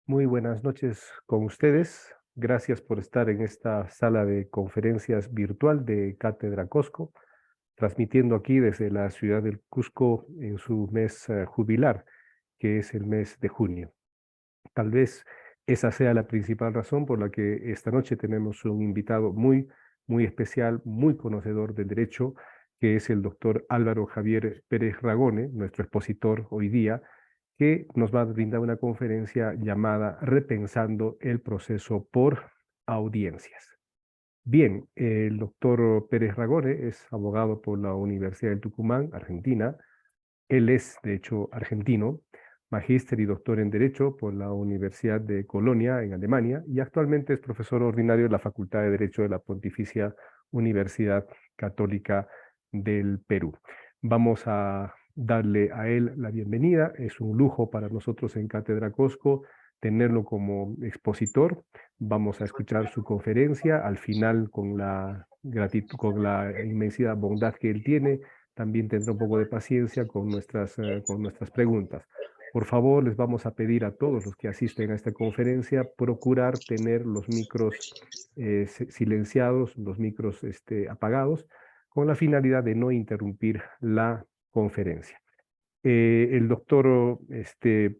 Muy buenas noches con ustedes. Gracias por estar en esta sala de conferencias virtual de Cátedra Cosco, transmitiendo aquí desde la ciudad del Cusco en su mes jubilar, que es el mes de junio. Tal vez esa sea la principal razón por la que esta noche tenemos un invitado muy especial, muy conocedor del derecho, que es el doctor Álvaro Javier Pérez Ragone, nuestro expositor hoy día, que nos va a brindar una conferencia llamada Repensando el proceso por audiencias. Bien, el doctor Pérez Ragone es abogado por la Universidad del Tucumán, Argentina. Él es, de hecho, argentino, magíster y doctor en Derecho por la Universidad de Colonia, en Alemania, y actualmente es profesor ordinario de la Facultad de Derecho de la Pontificia Universidad Católica del Perú. Vamos a darle a él la bienvenida. Es un lujo para nosotros en Cátedra Cosco tenerlo como expositor. Vamos a escuchar su conferencia. Al final, con la gratitud, con la inmensidad bondad que él tiene, también tendrá un poco de paciencia con nuestras preguntas. Por favor, les vamos a pedir a todos los que asisten a esta conferencia procurar tener los micros silenciados, los micros apagados, con la finalidad de no interrumpir la conferencia. El doctor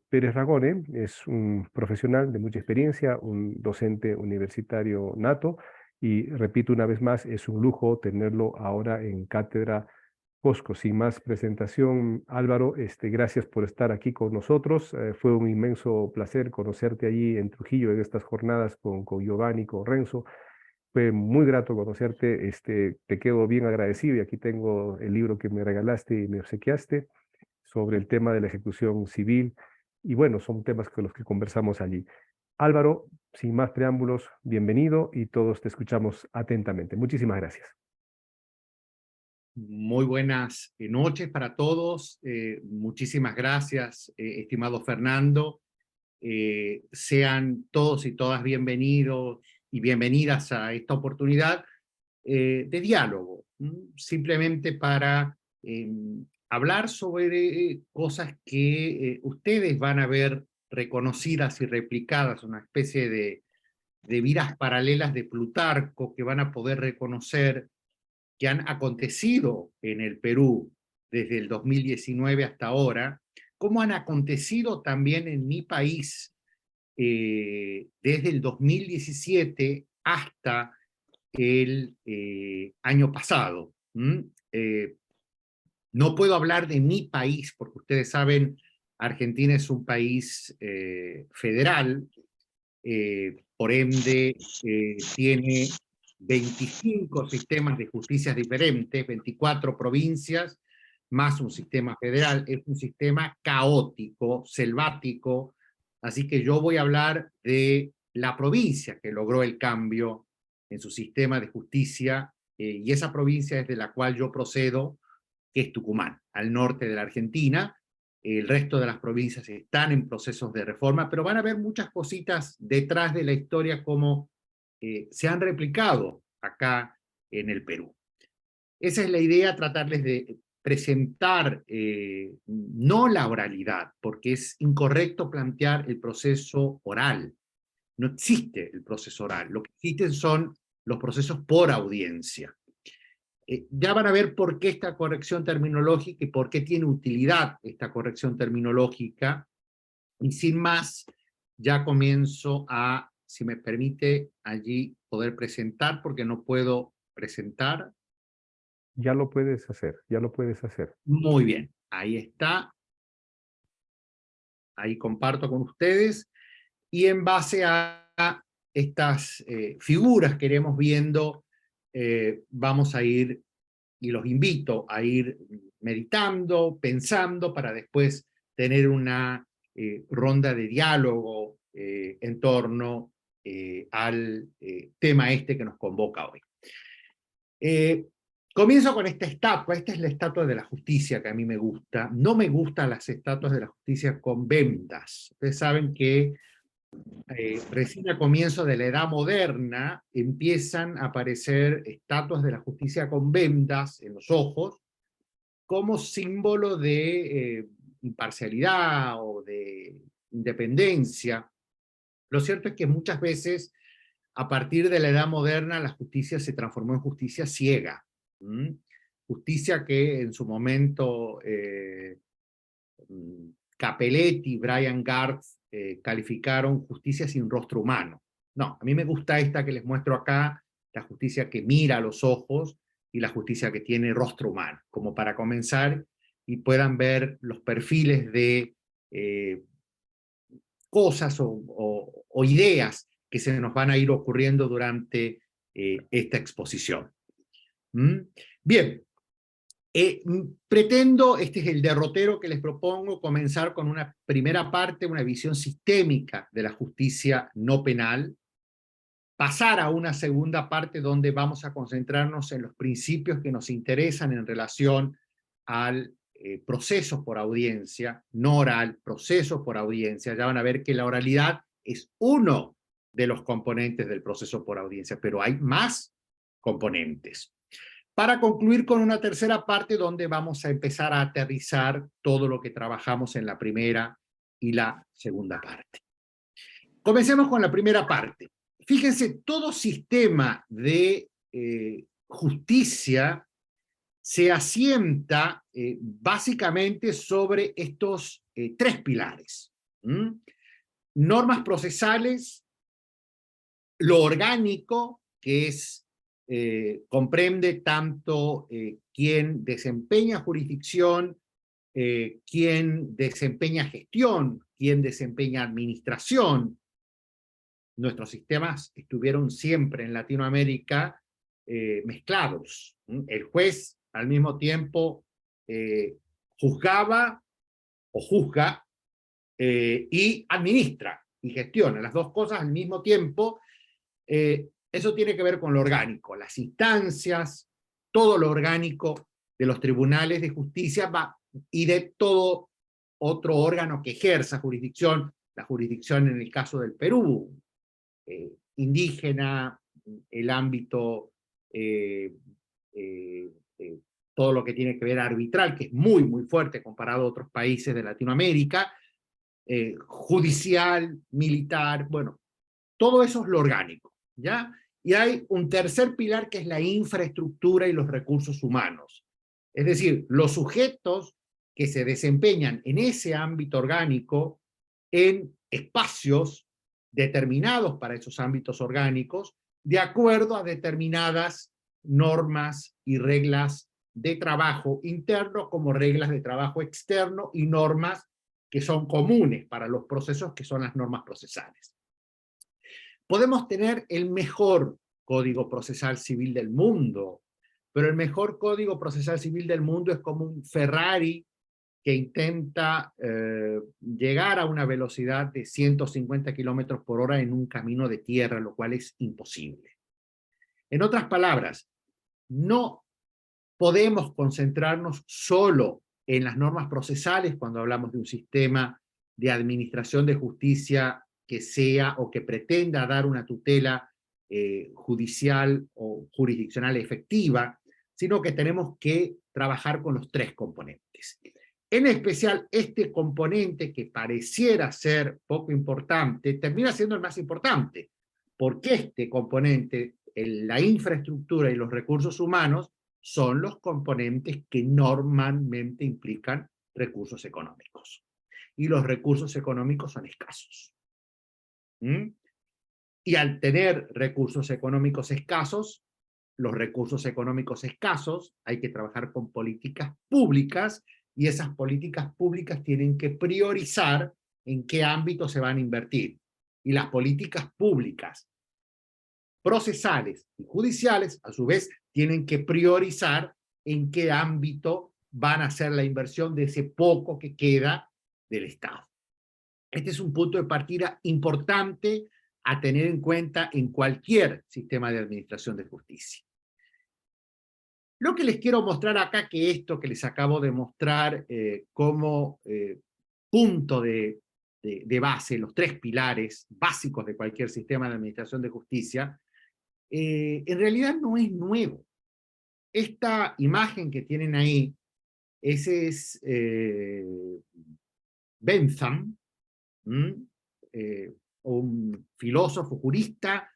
Pérez Ragone es un profesional de mucha experiencia, un docente universitario nato, y repito una vez más, es un lujo tenerlo ahora en cátedra Cosco. Sin más presentación, Álvaro, gracias por estar aquí con nosotros. Fue un inmenso placer conocerte allí en Trujillo en estas jornadas con Giovanni, con Renzo. Fue muy grato conocerte. Te quedo bien agradecido y aquí tengo el libro que me regalaste y me obsequiaste sobre el tema de la ejecución civil. Y bueno, son temas con los que conversamos allí. Álvaro, sin más preámbulos, bienvenido y todos te escuchamos atentamente. Muchísimas gracias. Muy buenas noches para todos. Muchísimas gracias, estimado Fernando. Sean todos y todas bienvenidos y bienvenidas a esta oportunidad de diálogo, simplemente para hablar sobre cosas que ustedes van a ver reconocidas y replicadas, una especie de vidas paralelas de Plutarco que van a poder reconocer que han acontecido en el Perú desde el 2019 hasta ahora, como han acontecido también en mi país desde el 2017 hasta el año pasado. No puedo hablar de mi país, porque ustedes saben, Argentina es un país federal, por ende tiene 25 sistemas de justicia diferentes, 24 provincias, más un sistema federal. Es un sistema caótico, selvático, así que yo voy a hablar de la provincia que logró el cambio en su sistema de justicia, y esa provincia es de la cual yo procedo, que es Tucumán, al norte de la Argentina. El resto de las provincias están en procesos de reforma, pero van a ver muchas cositas detrás de la historia como se han replicado acá en el Perú. Esa es la idea, tratarles de presentar no la oralidad, porque es incorrecto plantear el proceso oral. No existe el proceso oral, lo que existen son los procesos por audiencia. Ya van a ver por qué esta corrección terminológica y por qué tiene utilidad esta corrección terminológica. Y sin más, ya comienzo a, si me permite, allí poder presentar, porque no puedo presentar. Ya lo puedes hacer, ya lo puedes hacer. Muy bien, ahí está. Ahí comparto con ustedes. Y en base a estas figuras que iremos viendo, vamos a ir, y los invito a ir meditando, pensando, para después tener una ronda de diálogo en torno al tema este que nos convoca hoy. Comienzo con esta estatua. Esta es la estatua de la justicia que a mí me gusta. No me gustan las estatuas de la justicia con vendas. Ustedes saben que recién a comienzo de la Edad Moderna empiezan a aparecer estatuas de la justicia con vendas en los ojos como símbolo de imparcialidad o de independencia. Lo cierto es que muchas veces, a partir de la Edad Moderna, la justicia se transformó en justicia ciega. Justicia que en su momento Capelletti, Brian Garth calificaron justicia sin rostro humano. No, a mí me gusta esta que les muestro acá, la justicia que mira a los ojos y la justicia que tiene rostro humano, como para comenzar y puedan ver los perfiles de cosas o ideas que se nos van a ir ocurriendo durante esta exposición. Bien, pretendo, este es el derrotero que les propongo, comenzar con una primera parte, una visión sistémica de la justicia no penal, pasar a una segunda parte donde vamos a concentrarnos en los principios que nos interesan en relación al proceso por audiencia, no oral, proceso por audiencia. Ya van a ver que la oralidad es uno de los componentes del proceso por audiencia, pero hay más componentes. Para concluir con una tercera parte donde vamos a empezar a aterrizar todo lo que trabajamos en la primera y la segunda parte. Comencemos con la primera parte. Fíjense, todo sistema de justicia se asienta básicamente sobre estos tres pilares. Normas procesales, lo orgánico, que es comprende tanto quien desempeña jurisdicción, quien desempeña gestión, quien desempeña administración. Nuestros sistemas estuvieron siempre en Latinoamérica mezclados. El juez al mismo tiempo juzgaba o juzga y administra y gestiona las dos cosas al mismo tiempo. Eso tiene que ver con lo orgánico, las instancias, todo lo orgánico de los tribunales de justicia y de todo otro órgano que ejerza jurisdicción, la jurisdicción en el caso del Perú, indígena, el ámbito, todo lo que tiene que ver arbitral, que es muy, muy fuerte comparado a otros países de Latinoamérica, judicial, militar, bueno, todo eso es lo orgánico, ¿ya? Y hay un tercer pilar que es la infraestructura y los recursos humanos. Es decir, los sujetos que se desempeñan en ese ámbito orgánico en espacios determinados para esos ámbitos orgánicos, de acuerdo a determinadas normas y reglas de trabajo interno como reglas de trabajo externo y normas que son comunes para los procesos, que son las normas procesales. Podemos tener el mejor código procesal civil del mundo, pero el mejor código procesal civil del mundo es como un Ferrari que intenta llegar a una velocidad de 150 kilómetros por hora en un camino de tierra, lo cual es imposible. En otras palabras, no podemos concentrarnos solo en las normas procesales cuando hablamos de un sistema de administración de justicia que sea o que pretenda dar una tutela judicial o jurisdiccional efectiva, sino que tenemos que trabajar con los tres componentes. En especial, este componente que pareciera ser poco importante, termina siendo el más importante, porque este componente, la infraestructura y los recursos humanos, son los componentes que normalmente implican recursos económicos. Y los recursos económicos son escasos. Y al tener recursos económicos escasos, los recursos económicos escasos, hay que trabajar con políticas públicas, y esas políticas públicas tienen que priorizar en qué ámbito se van a invertir. Y las políticas públicas procesales y judiciales, a su vez, tienen que priorizar en qué ámbito van a hacer la inversión de ese poco que queda del Estado. Este es un punto de partida importante a tener en cuenta en cualquier sistema de administración de justicia. Lo que les quiero mostrar acá, que esto que les acabo de mostrar como punto de base, los tres pilares básicos de cualquier sistema de administración de justicia, en realidad no es nuevo. Esta imagen que tienen ahí, ese es Bentham, un filósofo jurista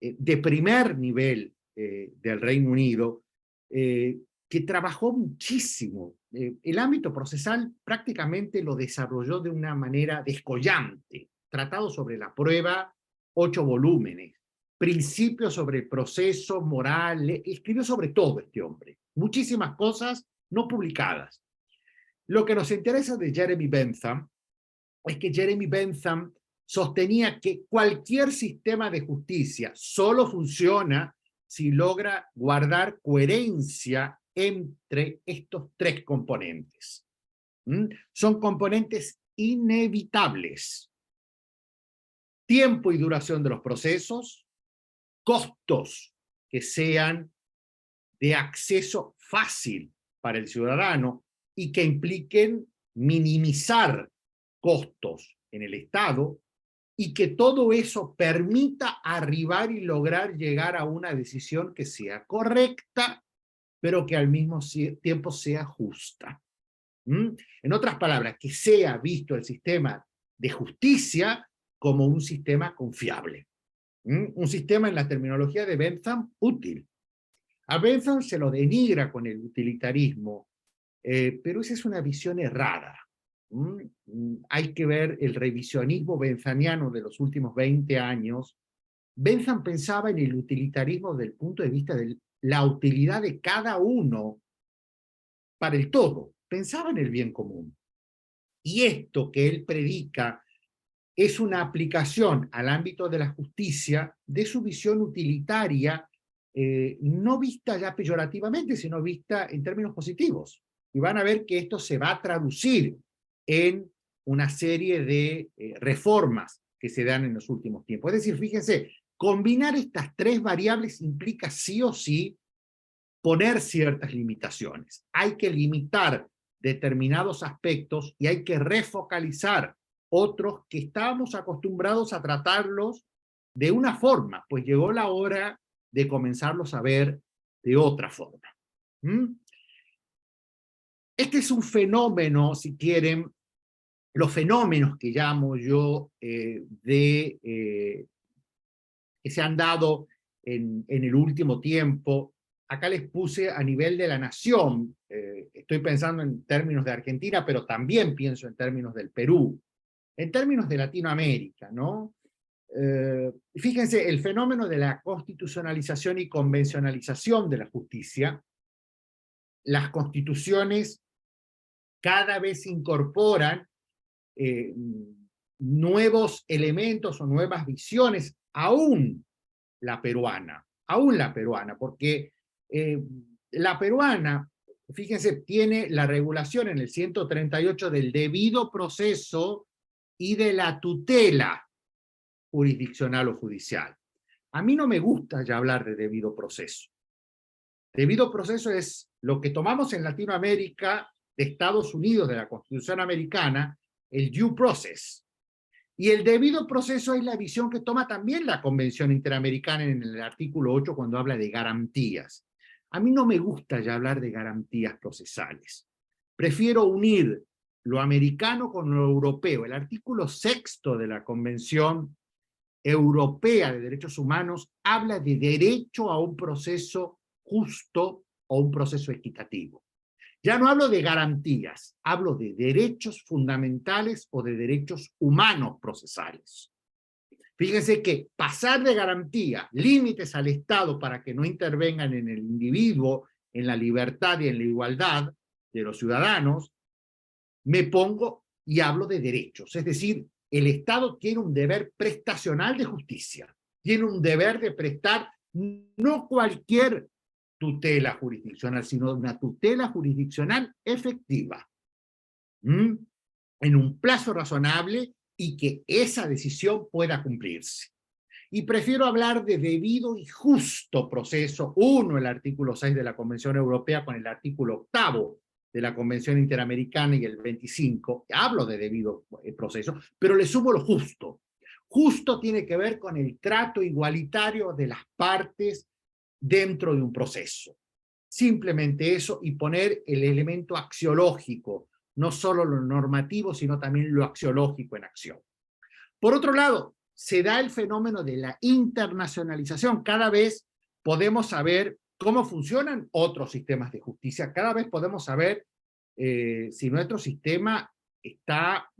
de primer nivel del Reino Unido, que trabajó muchísimo. El ámbito procesal prácticamente lo desarrolló de una manera descollante. Tratado sobre la prueba, 8 volúmenes. Principios sobre el proceso, moral, escribió sobre todo este hombre. Muchísimas cosas no publicadas. Lo que nos interesa de Jeremy Bentham es que Jeremy Bentham sostenía que cualquier sistema de justicia solo funciona si logra guardar coherencia entre estos 3 componentes. Son componentes inevitables: tiempo y duración de los procesos, costos que sean de acceso fácil para el ciudadano y que impliquen minimizar costos en el Estado, y que todo eso permita arribar y lograr llegar a una decisión que sea correcta, pero que al mismo tiempo sea justa. En otras palabras, que sea visto el sistema de justicia como un sistema confiable. Un sistema, en la terminología de Bentham, útil. A Bentham se lo denigra con el utilitarismo, pero esa es una visión errada. Hay que ver el revisionismo benthamiano de los últimos 20 años. Bentham pensaba en el utilitarismo desde el punto de vista de la utilidad de cada uno para el todo. Pensaba en el bien común. Y esto que él predica es una aplicación al ámbito de la justicia de su visión utilitaria, no vista ya peyorativamente, sino vista en términos positivos. Y van a ver que esto se va a traducir en una serie de reformas que se dan en los últimos tiempos. Es decir, fíjense, combinar estas 3 variables implica sí o sí poner ciertas limitaciones. Hay que limitar determinados aspectos y hay que refocalizar otros que estábamos acostumbrados a tratarlos de una forma, pues llegó la hora de comenzarlos a ver de otra forma. Este es un fenómeno, si quieren, los fenómenos que llamo yo que se han dado en el último tiempo. Acá les puse a nivel de la nación, estoy pensando en términos de Argentina, pero también pienso en términos del Perú, en términos de Latinoamérica, ¿no? Fíjense, el fenómeno de la constitucionalización y convencionalización de la justicia. Las constituciones cada vez incorporan nuevos elementos o nuevas visiones, aún la peruana, porque la peruana, fíjense, tiene la regulación en el 138 del debido proceso y de la tutela jurisdiccional o judicial. A mí no me gusta ya hablar de debido proceso. Debido proceso es lo que tomamos en Latinoamérica de Estados Unidos, de la Constitución americana, el due process. Y el debido proceso es la visión que toma también la Convención Interamericana en el artículo 8 cuando habla de garantías. A mí no me gusta ya hablar de garantías procesales. Prefiero unir lo americano con lo europeo. El artículo 6 de la Convención Europea de Derechos Humanos habla de derecho a un proceso justo o un proceso equitativo. Ya no hablo de garantías, hablo de derechos fundamentales o de derechos humanos procesales. Fíjense que pasar de garantía, límites al Estado para que no intervengan en el individuo, en la libertad y en la igualdad de los ciudadanos, me pongo y hablo de derechos. Es decir, el Estado tiene un deber prestacional de justicia, tiene un deber de prestar no cualquier tutela jurisdiccional, sino una tutela jurisdiccional efectiva, en un plazo razonable y que esa decisión pueda cumplirse. Y prefiero hablar de debido y justo proceso, el artículo 6 de la Convención Europea con el artículo 8 de la Convención Interamericana y el 25, hablo de debido proceso, pero le sumo lo justo. Justo tiene que ver con el trato igualitario de las partes dentro de un proceso. Simplemente eso, y poner el elemento axiológico, no solo lo normativo, sino también lo axiológico en acción. Por otro lado, se da el fenómeno de la internacionalización. Cada vez podemos saber cómo funcionan otros sistemas de justicia, cada vez podemos saber si nuestro sistema está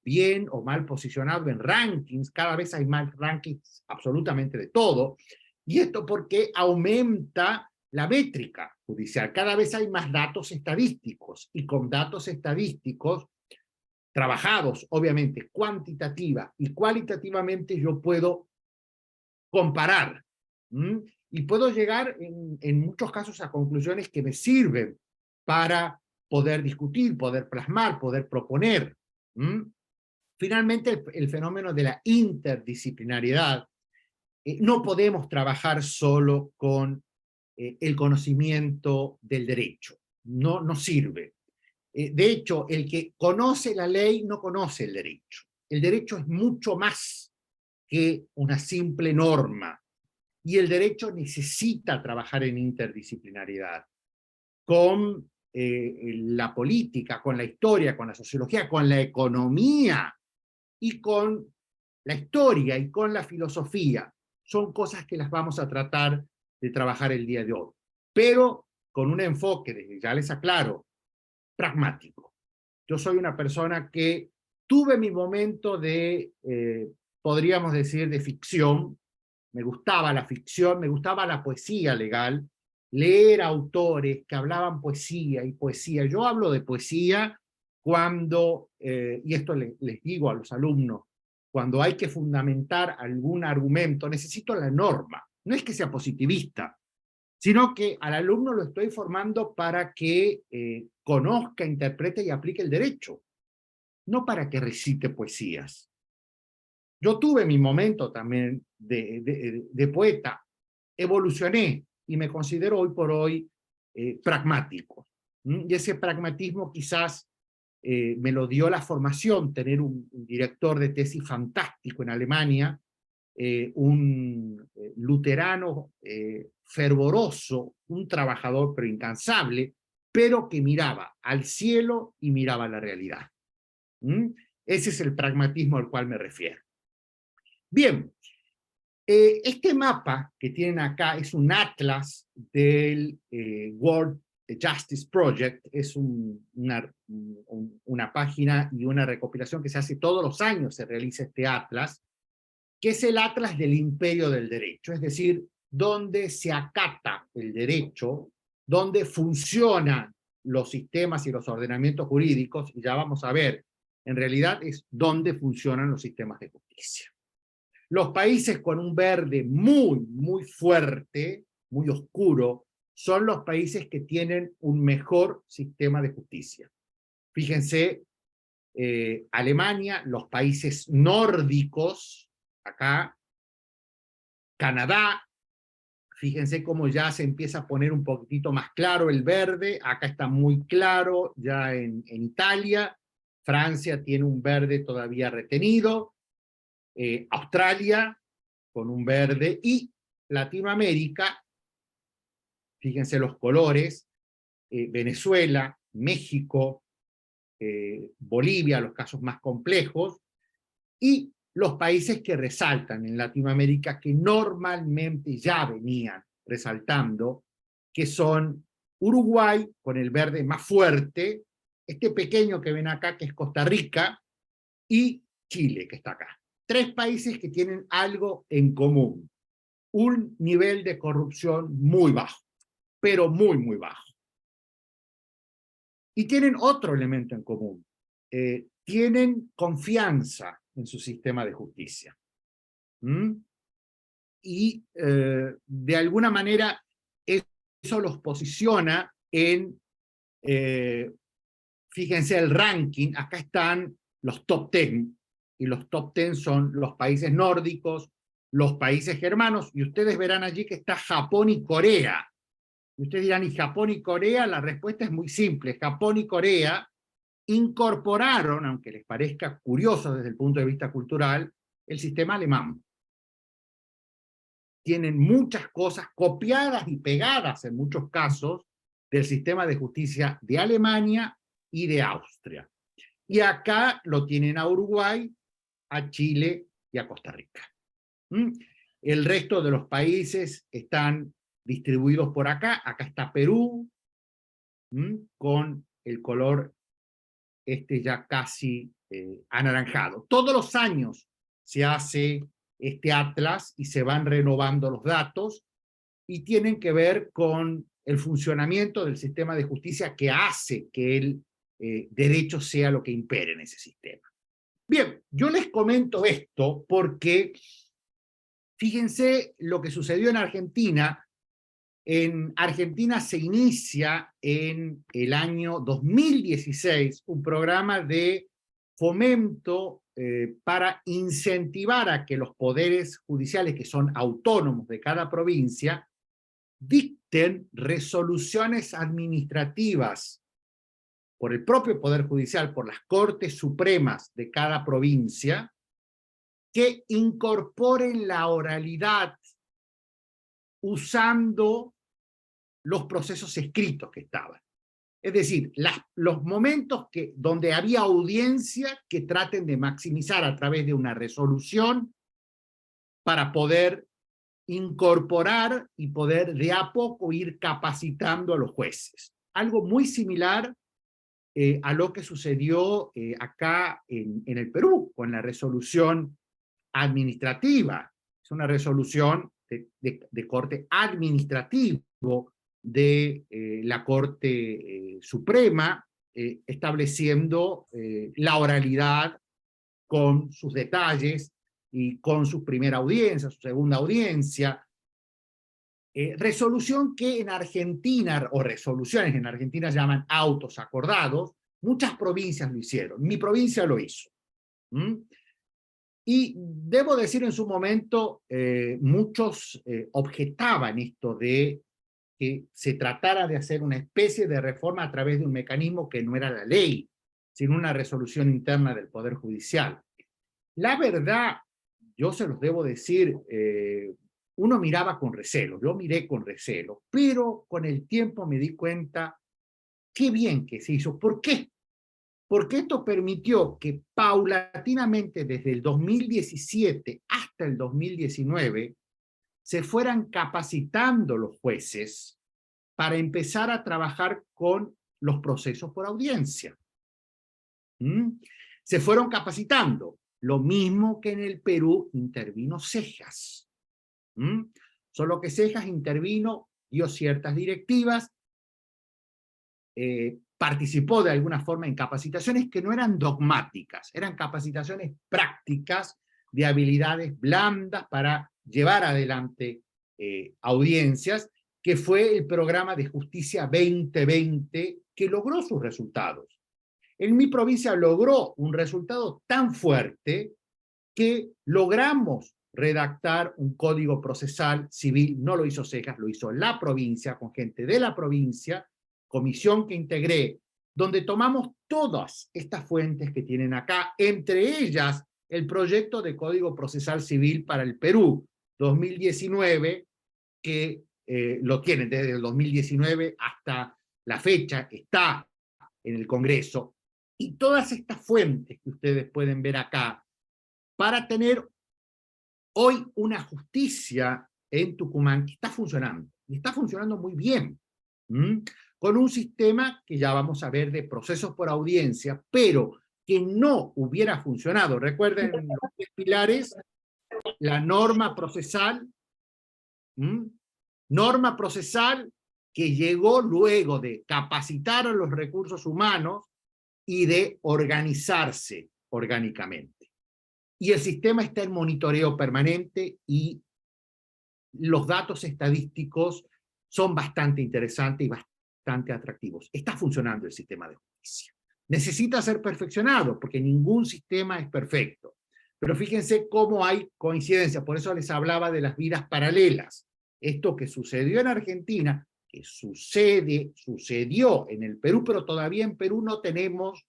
bien o mal posicionado en rankings, cada vez hay más rankings absolutamente de todo, y esto porque aumenta la métrica judicial, cada vez hay más datos estadísticos, y con datos estadísticos trabajados, obviamente, cuantitativa y cualitativamente, yo puedo comparar, y puedo llegar en muchos casos a conclusiones que me sirven para poder discutir, poder plasmar, poder proponer. Finalmente, el fenómeno de la interdisciplinariedad. No podemos trabajar solo con el conocimiento del derecho. No sirve. De hecho, el que conoce la ley no conoce el derecho. El derecho es mucho más que una simple norma. Y el derecho necesita trabajar en interdisciplinariedad con la política, con la historia, con la sociología, con la economía y con la historia y con la filosofía. Son cosas que las vamos a tratar de trabajar el día de hoy, pero con un enfoque, ya les aclaro, pragmático. Yo soy una persona que tuve mi momento de, podríamos decir, de ficción. Me gustaba la ficción, me gustaba la poesía legal, leer autores que hablaban poesía y poesía. Yo hablo de poesía cuando, y esto les digo a los alumnos, cuando hay que fundamentar algún argumento, necesito la norma. No es que sea positivista, sino que al alumno lo estoy formando para que conozca, interprete y aplique el derecho, no para que recite poesías. Yo tuve mi momento también de poeta, evolucioné y me considero hoy por hoy pragmático. Y ese pragmatismo quizás me lo dio la formación, tener un director de tesis fantástico en Alemania, un luterano fervoroso, un trabajador pero incansable, pero que miraba al cielo y miraba a la realidad. Ese es el pragmatismo al cual me refiero. Bien, este mapa que tienen acá es un atlas del World Justice Project, es una página y una recopilación que se hace todos los años, se realiza este atlas, que es el atlas del imperio del derecho, es decir, donde se acata el derecho, donde funcionan los sistemas y los ordenamientos jurídicos, y ya vamos a ver, en realidad es donde funcionan los sistemas de justicia. Los países con un verde muy fuerte, muy oscuro, son los países que tienen un mejor sistema de justicia. Fíjense, Alemania, los países nórdicos, acá, Canadá, fíjense cómo ya se empieza a poner un poquitito más claro el verde, acá está muy claro ya en Italia, Francia tiene un verde todavía retenido, Australia con un verde, y Latinoamérica, fíjense los colores, Venezuela, México, Bolivia, los casos más complejos, y los países que resaltan en Latinoamérica, que normalmente ya venían resaltando, que son Uruguay, con el verde más fuerte, este pequeño que ven acá, que es Costa Rica, y Chile, que está acá. 3 países que tienen algo en común: un nivel de corrupción muy bajo, pero muy bajo. Y tienen otro elemento en común: tienen confianza en su sistema de justicia. Y de alguna manera eso los posiciona en, fíjense el ranking, acá están los top 10, y los top 10 son los países nórdicos, los países germanos, y ustedes verán allí que está Japón y Corea. Y ustedes dirán, ¿y Japón y Corea? La respuesta es muy simple. Japón y Corea incorporaron, aunque les parezca curioso desde el punto de vista cultural, el sistema alemán. Tienen muchas cosas copiadas y pegadas en muchos casos del sistema de justicia de Alemania y de Austria. Y acá lo tienen a Uruguay, a Chile y a Costa Rica. El resto de los países están distribuidos por acá. Acá está Perú, con el color ya casi anaranjado. Todos los años se hace este atlas y se van renovando los datos y tienen que ver con el funcionamiento del sistema de justicia que hace que el derecho sea lo que impere en ese sistema. Bien, yo les comento esto porque fíjense lo que sucedió en Argentina. En Argentina se inicia en el año 2016 un programa de fomento para incentivar a que los poderes judiciales, que son autónomos de cada provincia, dicten resoluciones administrativas por el propio Poder Judicial, por las Cortes Supremas de cada provincia, que incorporen la oralidad usando los procesos escritos que estaban. Es decir, los momentos donde había audiencia que traten de maximizar a través de una resolución para poder incorporar y poder de a poco ir capacitando a los jueces. Algo muy similar a lo que sucedió acá en el Perú, con la resolución administrativa. Es una resolución de corte administrativo de la Corte Suprema, estableciendo la oralidad con sus detalles y con su primera audiencia, su segunda audiencia. Resolución que en Argentina, o resoluciones en Argentina llaman autos acordados, muchas provincias lo hicieron. Mi provincia lo hizo. Y debo decir, en su momento, muchos objetaban esto de que se tratara de hacer una especie de reforma a través de un mecanismo que no era la ley, sino una resolución interna del Poder Judicial. La verdad, yo se los debo decir, uno miraba con recelo, yo miré con recelo, pero con el tiempo me di cuenta qué bien que se hizo. ¿Por qué? Porque esto permitió que paulatinamente desde el 2017 hasta el 2019 se fueran capacitando los jueces para empezar a trabajar con los procesos por audiencia. Se fueron capacitando. Lo mismo que en el Perú intervino Cejas. Solo que Cejas intervino, dio ciertas directivas, participó de alguna forma en capacitaciones que no eran dogmáticas, eran capacitaciones prácticas de habilidades blandas para llevar adelante audiencias, que fue el programa de Justicia 2020 que logró sus resultados. En mi provincia logró un resultado tan fuerte que logramos redactar un código procesal civil. No lo hizo Cejas, lo hizo la provincia, con gente de la provincia, comisión que integré, donde tomamos todas estas fuentes que tienen acá, entre ellas el proyecto de Código Procesal Civil para el Perú, 2019, que lo tienen desde el 2019 hasta la fecha, está en el Congreso, y todas estas fuentes que ustedes pueden ver acá, para tener hoy una justicia en Tucumán que está funcionando, y está funcionando muy bien, con un sistema que ya vamos a ver de procesos por audiencia, pero que no hubiera funcionado. Recuerden los 3 pilares: la norma procesal, norma procesal que llegó luego de capacitar a los recursos humanos y de organizarse orgánicamente. Y el sistema está en monitoreo permanente y los datos estadísticos son bastante interesantes y bastante atractivos. Está funcionando el sistema de justicia. Necesita ser perfeccionado porque ningún sistema es perfecto. Pero fíjense cómo hay coincidencia. Por eso les hablaba de las vidas paralelas. Esto que sucedió en Argentina, que sucedió en el Perú, pero todavía en Perú no tenemos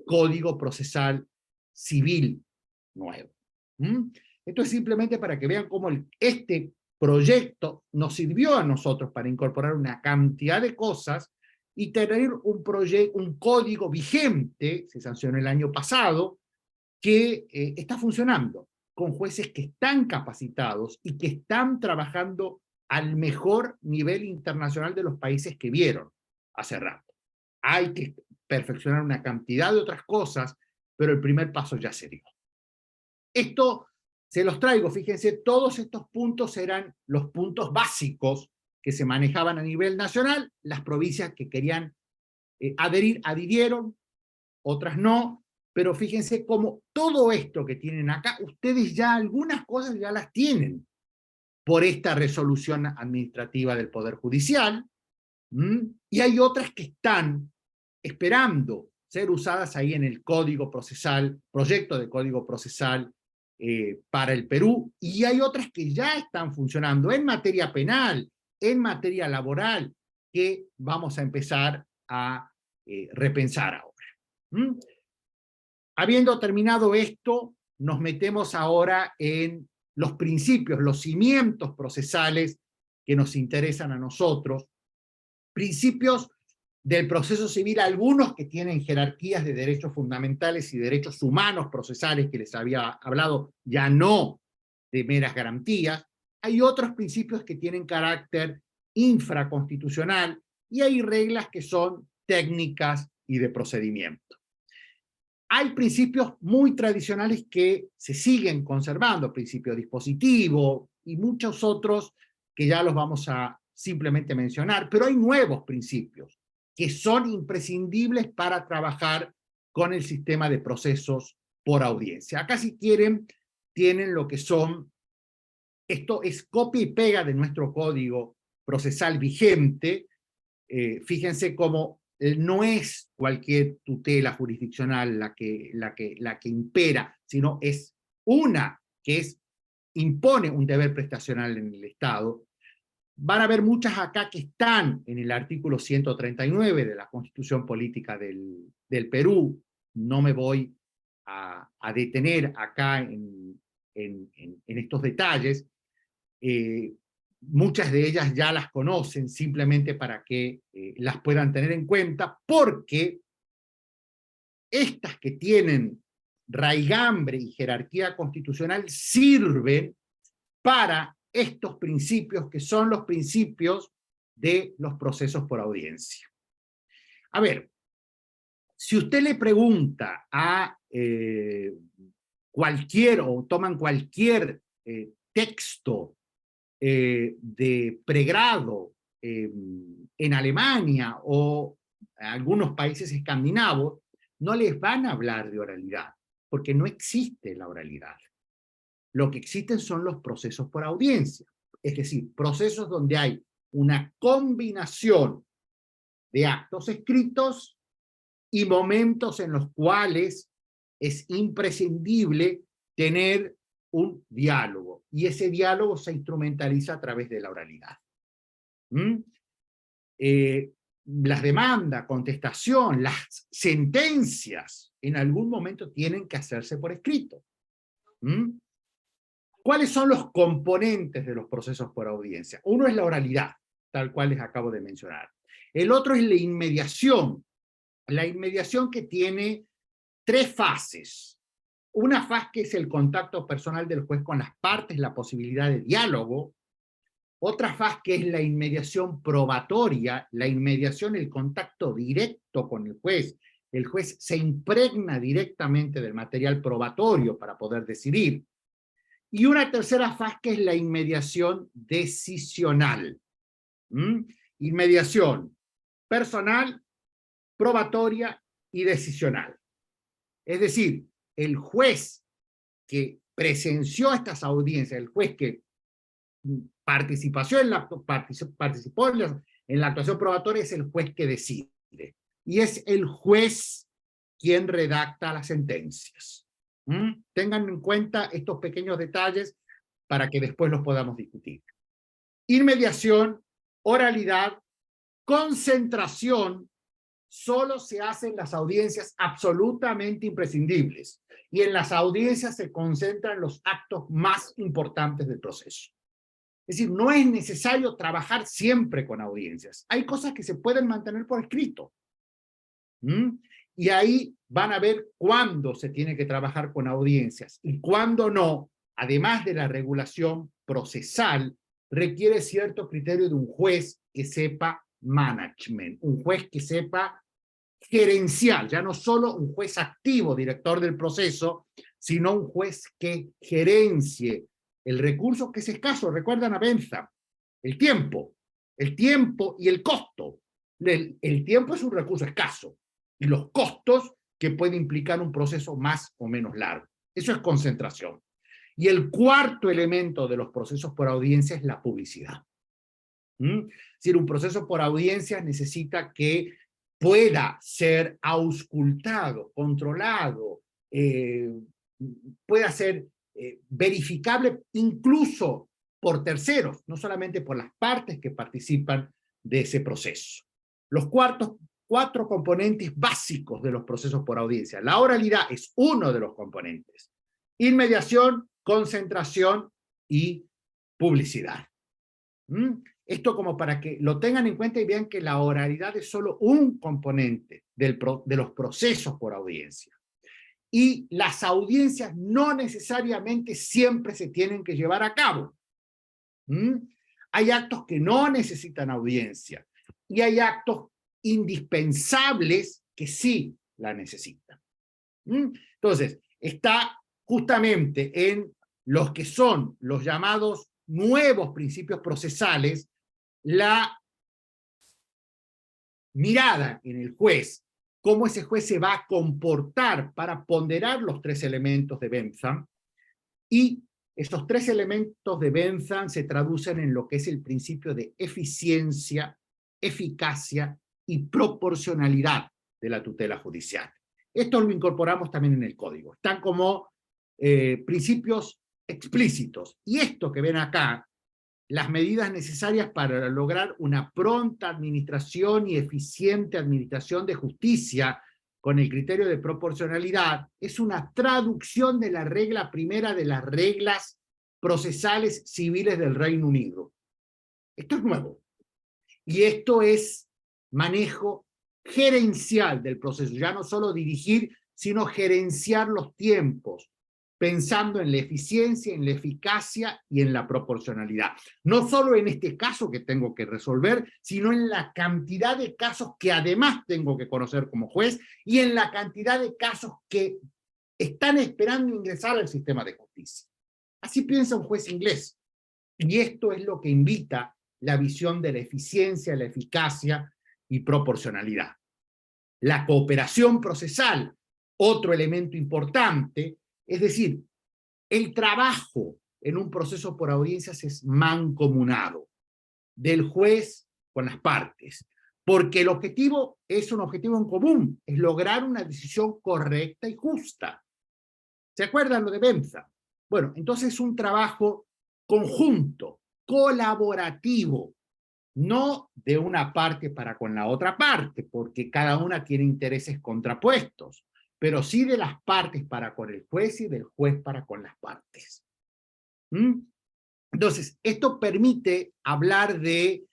código procesal civil nuevo. Esto es simplemente para que vean cómo este proyecto nos sirvió a nosotros para incorporar una cantidad de cosas y tener un código vigente, se sancionó el año pasado, que está funcionando con jueces que están capacitados y que están trabajando al mejor nivel internacional de los países que vieron hace rato. Hay que perfeccionar una cantidad de otras cosas, pero el primer paso ya se dio. Esto se los traigo, fíjense, todos estos puntos eran los puntos básicos que se manejaban a nivel nacional. Las provincias que querían adherir, adhirieron, otras no, pero fíjense cómo todo esto que tienen acá, ustedes ya algunas cosas ya las tienen por esta resolución administrativa del Poder Judicial, y hay otras que están esperando ser usadas ahí en el Código Procesal, proyecto de Código Procesal para el Perú, y hay otras que ya están funcionando en materia penal, en materia laboral, que vamos a empezar a repensar ahora. Habiendo terminado esto, nos metemos ahora en los principios, los cimientos procesales que nos interesan a nosotros, principios del proceso civil, algunos que tienen jerarquías de derechos fundamentales y derechos humanos procesales que les había hablado, ya no de meras garantías. Hay otros principios que tienen carácter infraconstitucional y hay reglas que son técnicas y de procedimiento. Hay principios muy tradicionales que se siguen conservando, principio dispositivo y muchos otros que ya los vamos a simplemente mencionar, pero hay nuevos principios que son imprescindibles para trabajar con el sistema de procesos por audiencia. Acá, si quieren, tienen lo que son, esto es copia y pega de nuestro código procesal vigente. Fíjense cómo no es cualquier tutela jurisdiccional la que impera, sino es una que impone un deber prestacional en el Estado. Van a haber muchas acá que están en el artículo 139 de la Constitución Política del Perú. No me voy a detener acá en estos detalles. Muchas de ellas ya las conocen, simplemente para que las puedan tener en cuenta, porque estas que tienen raigambre y jerarquía constitucional sirven para estos principios que son los principios de los procesos por audiencia. A ver, si usted le pregunta a o toman cualquier texto de pregrado en Alemania o algunos países escandinavos, no les van a hablar de oralidad, porque no existe la oralidad. Lo que existen son los procesos por audiencia, es decir, procesos donde hay una combinación de actos escritos y momentos en los cuales es imprescindible tener un diálogo, y ese diálogo se instrumentaliza a través de la oralidad. Las demandas, contestación, las sentencias, en algún momento tienen que hacerse por escrito. ¿Cuáles son los componentes de los procesos por audiencia? Uno es la oralidad, tal cual les acabo de mencionar. El otro es la inmediación. La inmediación que tiene tres fases. Una fase que es el contacto personal del juez con las partes, la posibilidad de diálogo. Otra fase que es la inmediación probatoria, la inmediación, el contacto directo con el juez. El juez se impregna directamente del material probatorio para poder decidir. Y una tercera fase que es la inmediación decisional. Inmediación personal, probatoria y decisional. Es decir, el juez que presenció estas audiencias, el juez que participó en la actuación probatoria, es el juez que decide. Y es el juez quien redacta las sentencias. Tengan en cuenta estos pequeños detalles para que después los podamos discutir. Inmediación, oralidad, concentración, solo se hacen las audiencias absolutamente imprescindibles, y en las audiencias se concentran los actos más importantes del proceso. Es decir, no es necesario trabajar siempre con audiencias. Hay cosas que se pueden mantener por escrito. Y ahí van a ver cuándo se tiene que trabajar con audiencias y cuándo no, además de la regulación procesal, requiere cierto criterio de un juez que sepa management, un juez que sepa gerencial, ya no solo un juez activo, director del proceso, sino un juez que gerencie el recurso que es escaso. Recuerdan a Bentham, el tiempo y el costo. El tiempo es un recurso escaso y los costos que puede implicar un proceso más o menos largo. Eso es concentración. Y el cuarto elemento de los procesos por audiencia es la publicidad. Es decir, un proceso por audiencia necesita que pueda ser auscultado, controlado, pueda ser verificable incluso por terceros, no solamente por las partes que participan de ese proceso. Los cuatro componentes básicos de los procesos por audiencia. La oralidad es uno de los componentes. Inmediación, concentración y publicidad. Esto como para que lo tengan en cuenta y vean que la oralidad es solo un componente de los procesos por audiencia. Y las audiencias no necesariamente siempre se tienen que llevar a cabo. Hay actos que no necesitan audiencia y hay actos indispensables que sí la necesitan. Entonces, está justamente en los que son los llamados nuevos principios procesales la mirada en el juez, cómo ese juez se va a comportar para ponderar los tres elementos de Bentham, y estos tres elementos de Bentham se traducen en lo que es el principio de eficiencia, eficacia y proporcionalidad de la tutela judicial. Esto lo incorporamos también en el código. Están como principios explícitos. Y esto que ven acá, las medidas necesarias para lograr una pronta administración y eficiente administración de justicia con el criterio de proporcionalidad, es una traducción de la regla primera de las reglas procesales civiles del Reino Unido. Esto es nuevo. Y esto es manejo gerencial del proceso, ya no solo dirigir, sino gerenciar los tiempos, pensando en la eficiencia, en la eficacia y en la proporcionalidad. No solo en este caso que tengo que resolver, sino en la cantidad de casos que además tengo que conocer como juez y en la cantidad de casos que están esperando ingresar al sistema de justicia. Así piensa un juez inglés. Y esto es lo que invita la visión de la eficiencia, la eficacia y proporcionalidad. La cooperación procesal, otro elemento importante, es decir, el trabajo en un proceso por audiencias es mancomunado del juez con las partes, porque el objetivo es un objetivo en común, es lograr una decisión correcta y justa. ¿Se acuerdan lo de Bentham? Bueno, entonces es un trabajo conjunto, colaborativo, no de una parte para con la otra parte, porque cada una tiene intereses contrapuestos, pero sí de las partes para con el juez y del juez para con las partes. Entonces, esto permite hablar de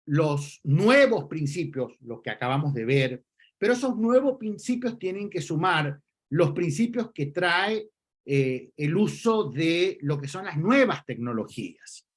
los nuevos principios, los que acabamos de ver, pero esos nuevos principios tienen que sumar los principios que trae el uso de lo que son las nuevas tecnologías.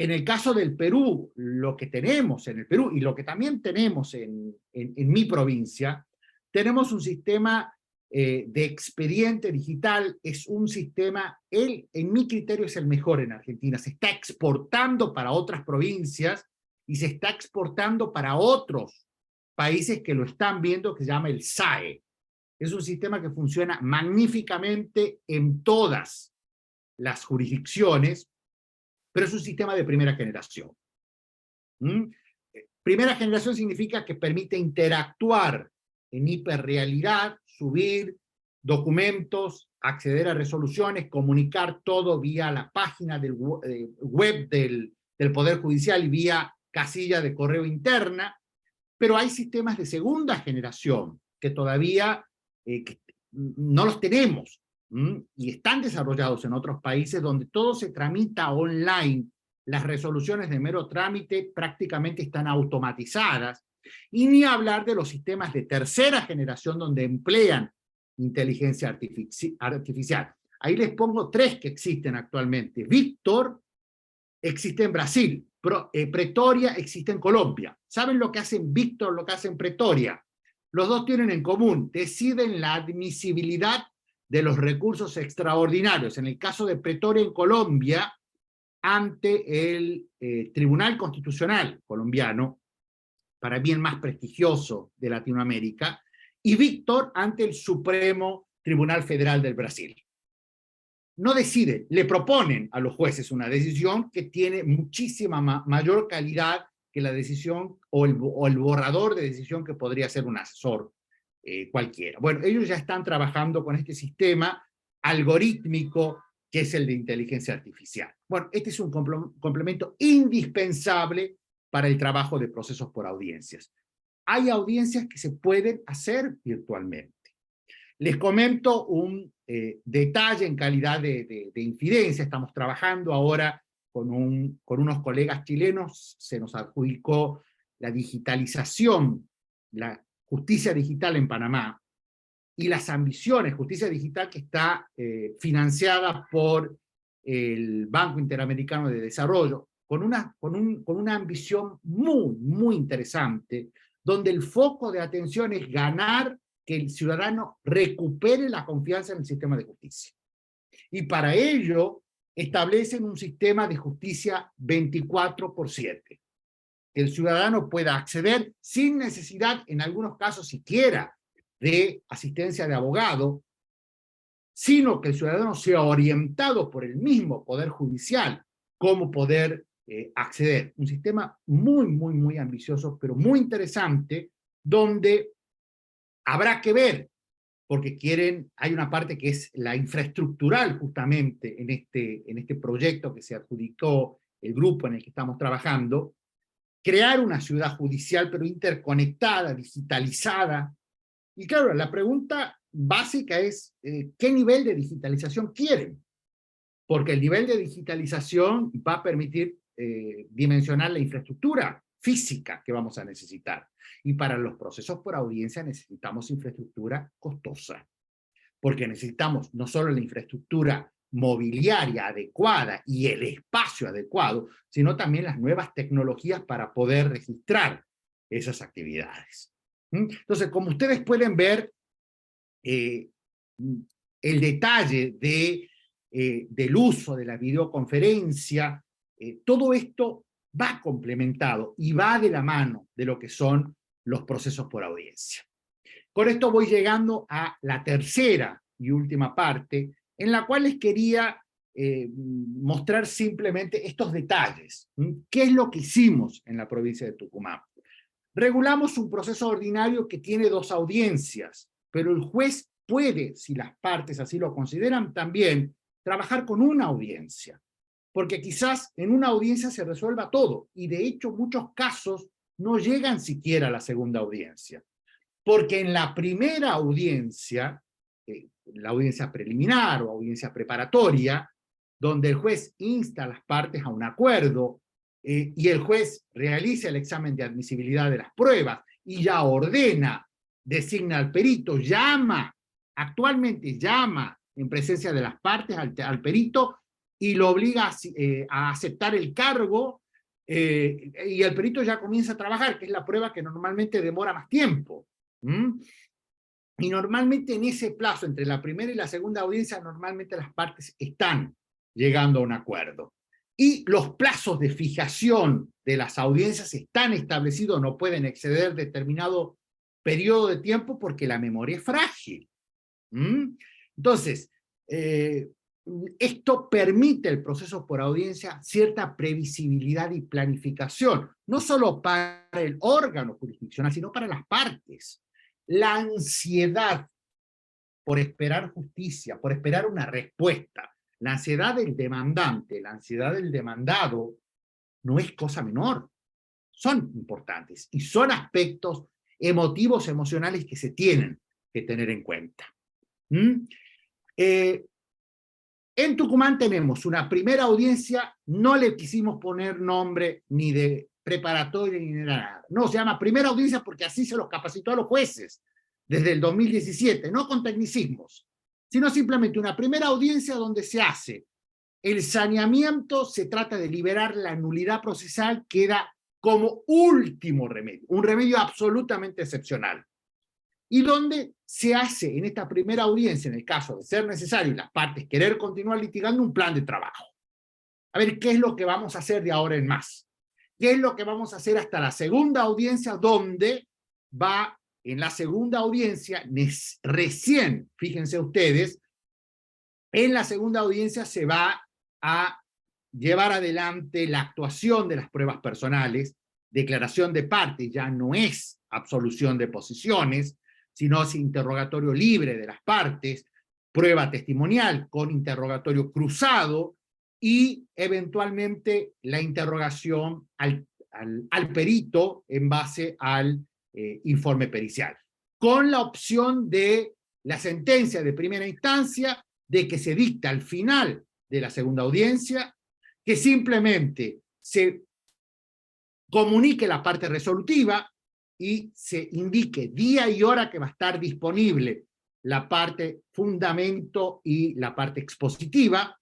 En el caso del Perú, lo que tenemos en el Perú y lo que también tenemos en mi provincia, tenemos un sistema de expediente digital, es un sistema, en mi criterio es el mejor en Argentina, se está exportando para otras provincias y se está exportando para otros países que lo están viendo, que se llama el SAE. Es un sistema que funciona magníficamente en todas las jurisdicciones, pero es un sistema de primera generación. Primera generación significa que permite interactuar en hiperrealidad, subir documentos, acceder a resoluciones, comunicar todo vía la página del web del Poder Judicial y vía casilla de correo interna, pero hay sistemas de segunda generación que todavía que no los tenemos, y están desarrollados en otros países donde todo se tramita online, las resoluciones de mero trámite prácticamente están automatizadas, Y ni hablar de los sistemas de tercera generación donde emplean inteligencia artificial. Ahí les pongo 3 que existen actualmente. Victor existe en Brasil, Pretoria existe en Colombia. ¿Saben lo que hacen Victor, lo que hacen Pretoria? Los dos tienen en común, deciden la admisibilidad de los recursos extraordinarios. En el caso de Pretoria en Colombia, ante el Tribunal Constitucional colombiano, para mí el más prestigioso de Latinoamérica, y Victor ante el Supremo Tribunal Federal del Brasil. No deciden, le proponen a los jueces una decisión que tiene muchísima mayor calidad que la decisión o el borrador de decisión que podría ser un asesor cualquiera. Bueno, ellos ya están trabajando con este sistema algorítmico que es el de inteligencia artificial. Bueno, este es un complemento indispensable para el trabajo de procesos por audiencias. Hay audiencias que se pueden hacer virtualmente. Les comento un detalle en calidad de infidencia. Estamos trabajando ahora con unos colegas chilenos. Se nos adjudicó la digitalización, la justicia digital en Panamá, y las ambiciones, justicia digital que está financiada por el Banco Interamericano de Desarrollo, con una ambición muy, muy interesante, donde el foco de atención es ganar que el ciudadano recupere la confianza en el sistema de justicia. Y para ello establecen un sistema de justicia 24/7, que el ciudadano pueda acceder sin necesidad, en algunos casos siquiera, de asistencia de abogado, sino que el ciudadano sea orientado por el mismo Poder Judicial cómo poder acceder. Un sistema muy, muy, muy ambicioso, pero muy interesante, donde habrá que ver, porque hay una parte que es la infraestructural justamente en este proyecto que se adjudicó el grupo en el que estamos trabajando, crear una ciudad judicial pero interconectada, digitalizada. Y claro, la pregunta básica es, ¿qué nivel de digitalización quieren? Porque el nivel de digitalización va a permitir dimensionar la infraestructura física que vamos a necesitar. Y para los procesos por audiencia necesitamos infraestructura costosa, porque necesitamos no solo la infraestructura mobiliaria adecuada y el espacio adecuado, sino también las nuevas tecnologías para poder registrar esas actividades. Entonces, como ustedes pueden ver, el detalle del uso de la videoconferencia, todo esto va complementado y va de la mano de lo que son los procesos por audiencia. Con esto voy llegando a la tercera y última parte, en la cual les quería mostrar simplemente estos detalles. ¿Qué es lo que hicimos en la provincia de Tucumán? Regulamos un proceso ordinario que tiene 2 audiencias, pero el juez puede, si las partes así lo consideran, también trabajar con una audiencia, porque quizás en una audiencia se resuelva todo, y de hecho muchos casos no llegan siquiera a la segunda audiencia, porque en la primera audiencia, la audiencia preliminar o audiencia preparatoria, donde el juez insta a las partes a un acuerdo, y el juez realiza el examen de admisibilidad de las pruebas y ya ordena, designa al perito, actualmente llama en presencia de las partes al perito y lo obliga a aceptar el cargo, y el perito ya comienza a trabajar, que es la prueba que normalmente demora más tiempo. Y normalmente en ese plazo, entre la primera y la segunda audiencia, normalmente las partes están llegando a un acuerdo. Y los plazos de fijación de las audiencias están establecidos, no pueden exceder determinado periodo de tiempo porque la memoria es frágil. Entonces, esto permite el proceso por audiencia cierta previsibilidad y planificación, no solo para el órgano jurisdiccional, sino para las partes. La ansiedad por esperar justicia, por esperar una respuesta, la ansiedad del demandante, la ansiedad del demandado, no es cosa menor. Son importantes y son aspectos emotivos, emocionales que se tienen que tener en cuenta. En Tucumán tenemos una primera audiencia, no le quisimos poner nombre ni de preparatoria ni nada. No, se llama primera audiencia porque así se los capacitó a los jueces desde el 2017, no con tecnicismos, sino simplemente una primera audiencia donde se hace el saneamiento, se trata de liberar la nulidad procesal, queda como último remedio, un remedio absolutamente excepcional. Y donde se hace en esta primera audiencia, en el caso de ser necesario y las partes querer continuar litigando, un plan de trabajo. A ver, ¿qué es lo que vamos a hacer de ahora en más? ¿Qué es lo que vamos a hacer hasta la segunda audiencia, donde va en la segunda audiencia, recién, fíjense ustedes, en la segunda audiencia se va a llevar adelante la actuación de las pruebas personales, declaración de parte, ya no es absolución de posiciones, sino es interrogatorio libre de las partes, prueba testimonial con interrogatorio cruzado y eventualmente la interrogación al perito en base al informe pericial, con la opción de la sentencia de primera instancia, de que se dicta al final de la segunda audiencia, que simplemente se comunique la parte resolutiva y se indique día y hora que va a estar disponible la parte fundamento y la parte expositiva,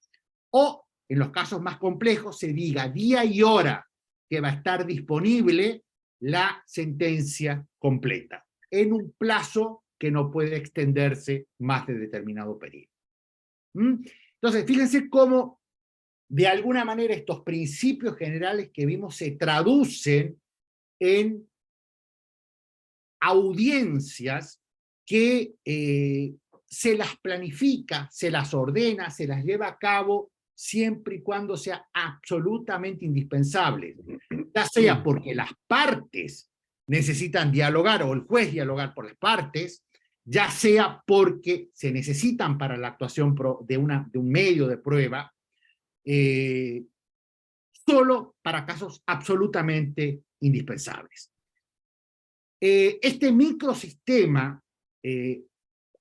o en los casos más complejos se diga día y hora que va a estar disponible la sentencia completa, en un plazo que no puede extenderse más de determinado periodo. Entonces, fíjense cómo de alguna manera estos principios generales que vimos se traducen en audiencias que se las planifica, se las ordena, se las lleva a cabo siempre y cuando sea absolutamente indispensable, ya sea porque las partes necesitan dialogar o el juez dialogar por las partes, ya sea porque se necesitan para la actuación de un medio de prueba, solo para casos absolutamente indispensables. Este microsistema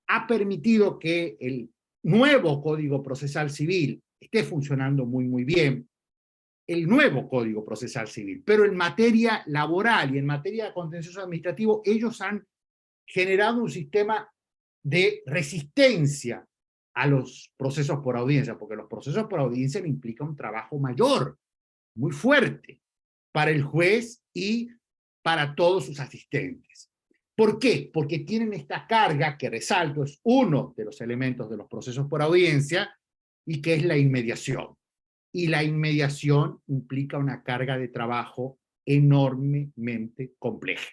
ha permitido que el nuevo Código Procesal Civil esté funcionando muy bien, el nuevo Código Procesal Civil, pero en materia laboral y en materia de contencioso administrativo, ellos han generado un sistema de resistencia a los procesos por audiencia, porque los procesos por audiencia le implican un trabajo mayor, muy fuerte, para el juez y para todos sus asistentes. ¿Por qué? Porque tienen esta carga que, resalto, es uno de los elementos de los procesos por audiencia, y que es la inmediación. Y la inmediación implica una carga de trabajo enormemente compleja.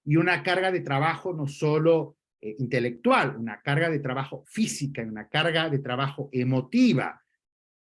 Y una carga de trabajo no solo intelectual, una carga de trabajo física, una carga de trabajo emotiva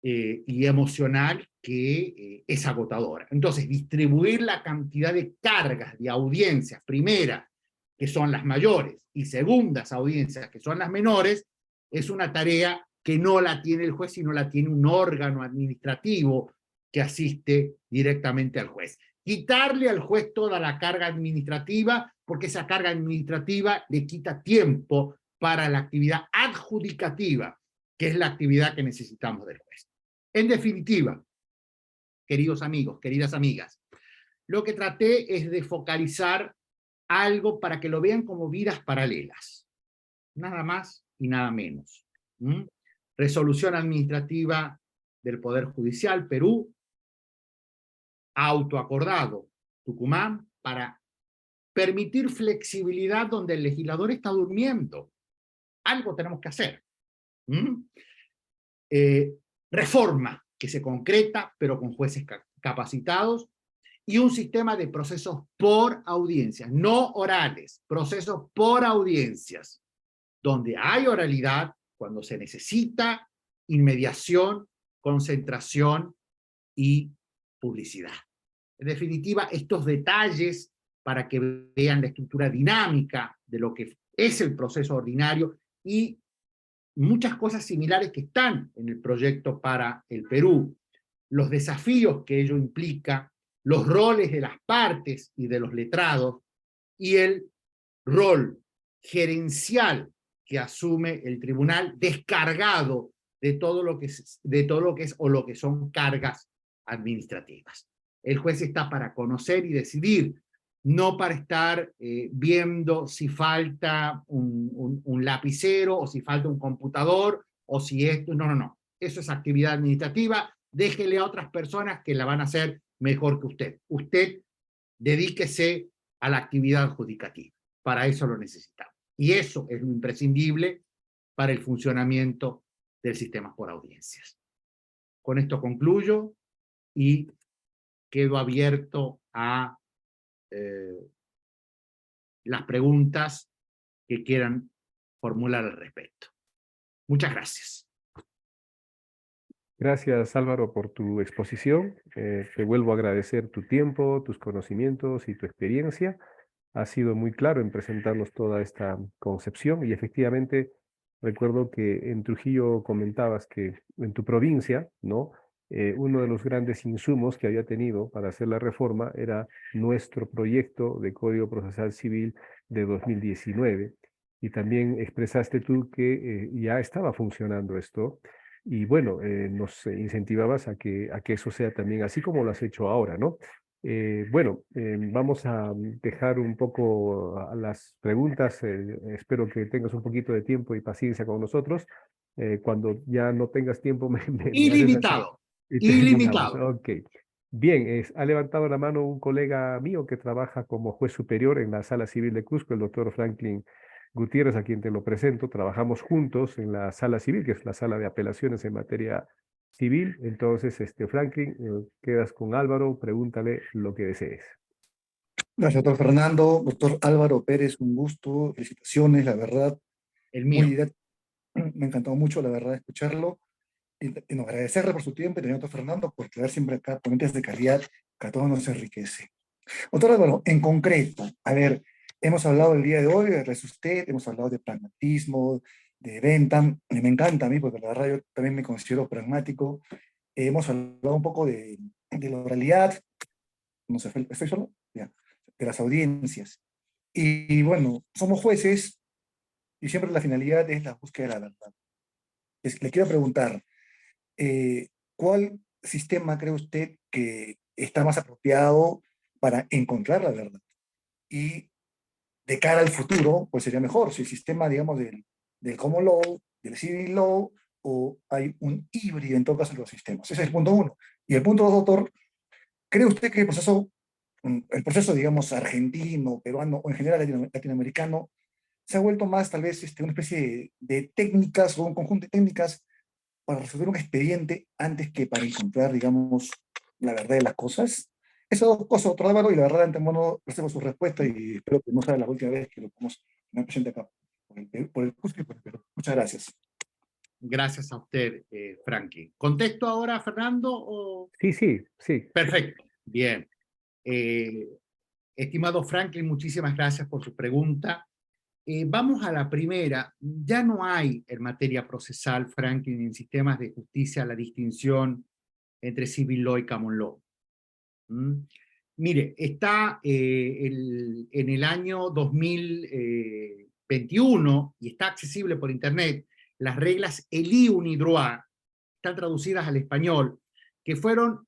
y emocional que es agotadora. Entonces, distribuir la cantidad de cargas de audiencias, primera, que son las mayores, y segundas audiencias, que son las menores, es una tarea que no la tiene el juez, sino la tiene un órgano administrativo que asiste directamente al juez. Quitarle al juez toda la carga administrativa, porque esa carga administrativa le quita tiempo para la actividad adjudicativa, que es la actividad que necesitamos del juez. En definitiva, queridos amigos, queridas amigas, lo que traté es de focalizar algo para que lo vean como vidas paralelas. Nada más y nada menos. Resolución administrativa del Poder Judicial, Perú, autoacordado, Tucumán, para permitir flexibilidad donde el legislador está durmiendo. Algo tenemos que hacer. Reforma que se concreta, pero con jueces capacitados, y un sistema de procesos por audiencias, no orales, procesos por audiencias, donde hay oralidad cuando se necesita inmediación, concentración y publicidad. En definitiva, estos detalles para que vean la estructura dinámica de lo que es el proceso ordinario y muchas cosas similares que están en el proyecto para el Perú, los desafíos que ello implica, los roles de las partes y de los letrados, y el rol gerencial que asume el tribunal descargado de todo lo que es o lo que son cargas administrativas. El juez está para conocer y decidir, no para estar viendo si falta un lapicero, o si falta un computador, o si esto, no, no, no. Eso es actividad administrativa, déjele a otras personas que la van a hacer mejor que usted. Usted dedíquese a la actividad adjudicativa, para eso lo necesitamos. Y eso es lo imprescindible para el funcionamiento del sistema por audiencias. Con esto concluyo y quedo abierto a las preguntas que quieran formular al respecto. Muchas gracias. Gracias, Álvaro, por tu exposición. Te vuelvo a agradecer tu tiempo, tus conocimientos y tu experiencia. Has sido muy claro en presentarnos toda esta concepción y efectivamente recuerdo que en Trujillo comentabas que en tu provincia, ¿no? Uno de los grandes insumos que había tenido para hacer la reforma era nuestro proyecto de Código Procesal Civil de 2019. Y también expresaste tú que ya estaba funcionando esto y bueno, nos incentivabas a que eso sea también así como lo has hecho ahora, ¿no? Bueno, vamos a dejar un poco a las preguntas. Espero que tengas un poquito de tiempo y paciencia con nosotros. Cuando ya no tengas tiempo, me haces así Ilimitado, y terminamos. ilimitado. Ok. Bien, ha levantado la mano un colega mío que trabaja como juez superior en la Sala Civil de Cusco, el doctor Franklin Gutiérrez, a quien te lo presento. Trabajamos juntos en la Sala Civil, que es la sala de apelaciones en materia civil. Entonces, Franklin, quedas con Álvaro, pregúntale lo que desees. Gracias, doctor Fernando. Doctor Álvaro Pérez, un gusto. Felicitaciones, la verdad, El muy mío. directo. Me encantó mucho, la verdad, escucharlo. Y nos agradecerle por su tiempo y también, doctor Fernando, por traer siempre acá ponentes de calidad que a todos nos enriquece. Doctor Álvaro, en concreto, a ver, hemos hablado el día de hoy de res usted, hemos hablado de pragmatismo, de venta, y me encanta a mí, porque la verdad yo también me considero pragmático. Hemos hablado un poco de la oralidad, no sé, ¿estoy solo? Ya, de las audiencias. Y bueno, somos jueces y siempre la finalidad es la búsqueda de la verdad. Le quiero preguntar, ¿cuál sistema cree usted que está más apropiado para encontrar la verdad? Y de cara al futuro, pues sería mejor si el sistema, digamos, del common law, del civil law, o hay un híbrido en todo caso de los sistemas. Ese es el punto uno. Y el punto dos, doctor, ¿cree usted que el proceso, digamos, argentino, peruano o en general latinoamericano se ha vuelto más tal vez una especie de técnicas o un conjunto de técnicas para resolver un expediente antes que para encontrar, digamos, la verdad de las cosas? Esas dos cosas, doctor Álvaro, y la verdad, de antemano, gracias por su respuesta y espero que no sea la última vez que lo podamos tener presente acá por el Cusco y por el Perú. Muchas gracias. Gracias a usted, Frankie. ¿Contesto ahora, Fernando? O... Sí, sí, sí. Perfecto. Bien. Estimado Franklin, muchísimas gracias por su pregunta. Vamos a la primera. Ya no hay en materia procesal, Franklin, en sistemas de justicia, la distinción entre civil law y common law. Mire, está en el año 2021 y está accesible por internet las reglas ELI Unidroit, están traducidas al español, que son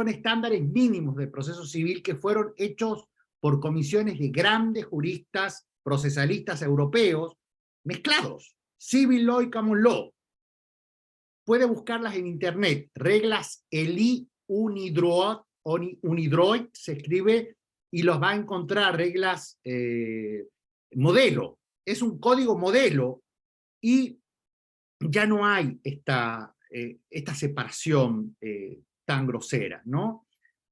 estándares mínimos de proceso civil que fueron hechos por comisiones de grandes juristas procesalistas europeos mezclados, civil law y common law. Puede buscarlas en internet, reglas ELI Unidroit, se escribe y los va a encontrar, reglas modelo. Es un código modelo y ya no hay esta separación tan grosera, ¿no?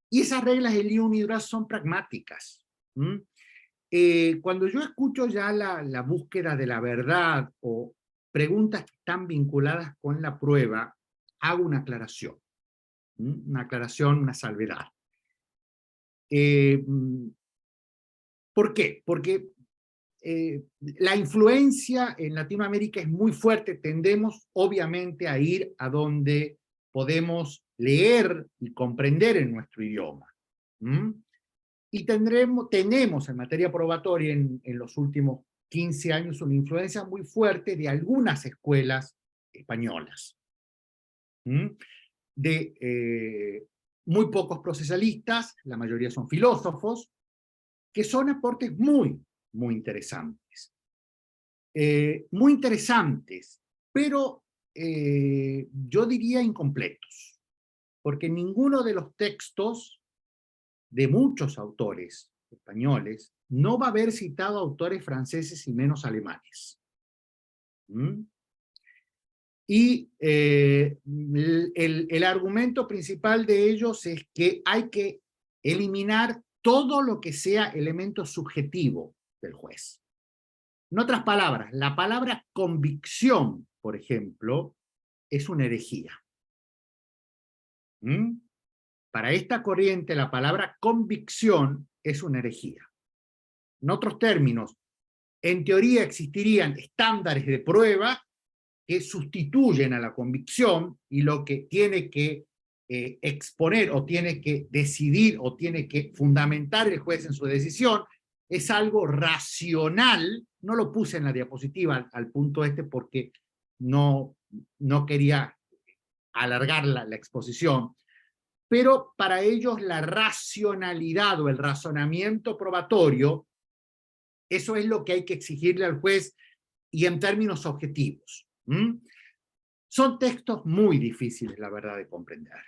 Y esas reglas del Unidroit son pragmáticas. Cuando yo escucho ya la búsqueda de la verdad o preguntas que están vinculadas con la prueba, hago una aclaración, una salvedad. ¿Por qué? Porque la influencia en Latinoamérica es muy fuerte, tendemos obviamente a ir a donde podemos leer y comprender en nuestro idioma. Y tenemos en materia probatoria en los últimos 15 años una influencia muy fuerte de algunas escuelas españolas, de muy pocos procesalistas, la mayoría son filósofos, que son aportes muy, muy interesantes. Muy interesantes, pero yo diría incompletos, porque ninguno de los textos de muchos autores españoles no va a haber citado autores franceses y menos alemanes. ¿Mm? Y el argumento principal de ellos es que hay que eliminar todo lo que sea elemento subjetivo del juez. En otras palabras, la palabra convicción, por ejemplo, es una herejía. ¿Mm? Para esta corriente, la palabra convicción es una herejía. En otros términos, en teoría existirían estándares de prueba que sustituyen a la convicción, y lo que tiene que exponer o tiene que decidir o tiene que fundamentar el juez en su decisión es algo racional. No lo puse en la diapositiva al punto este porque no quería alargar la exposición, pero para ellos la racionalidad o el razonamiento probatorio, eso es lo que hay que exigirle al juez, y en términos objetivos. ¿Mm? Son textos muy difíciles, la verdad, de comprender.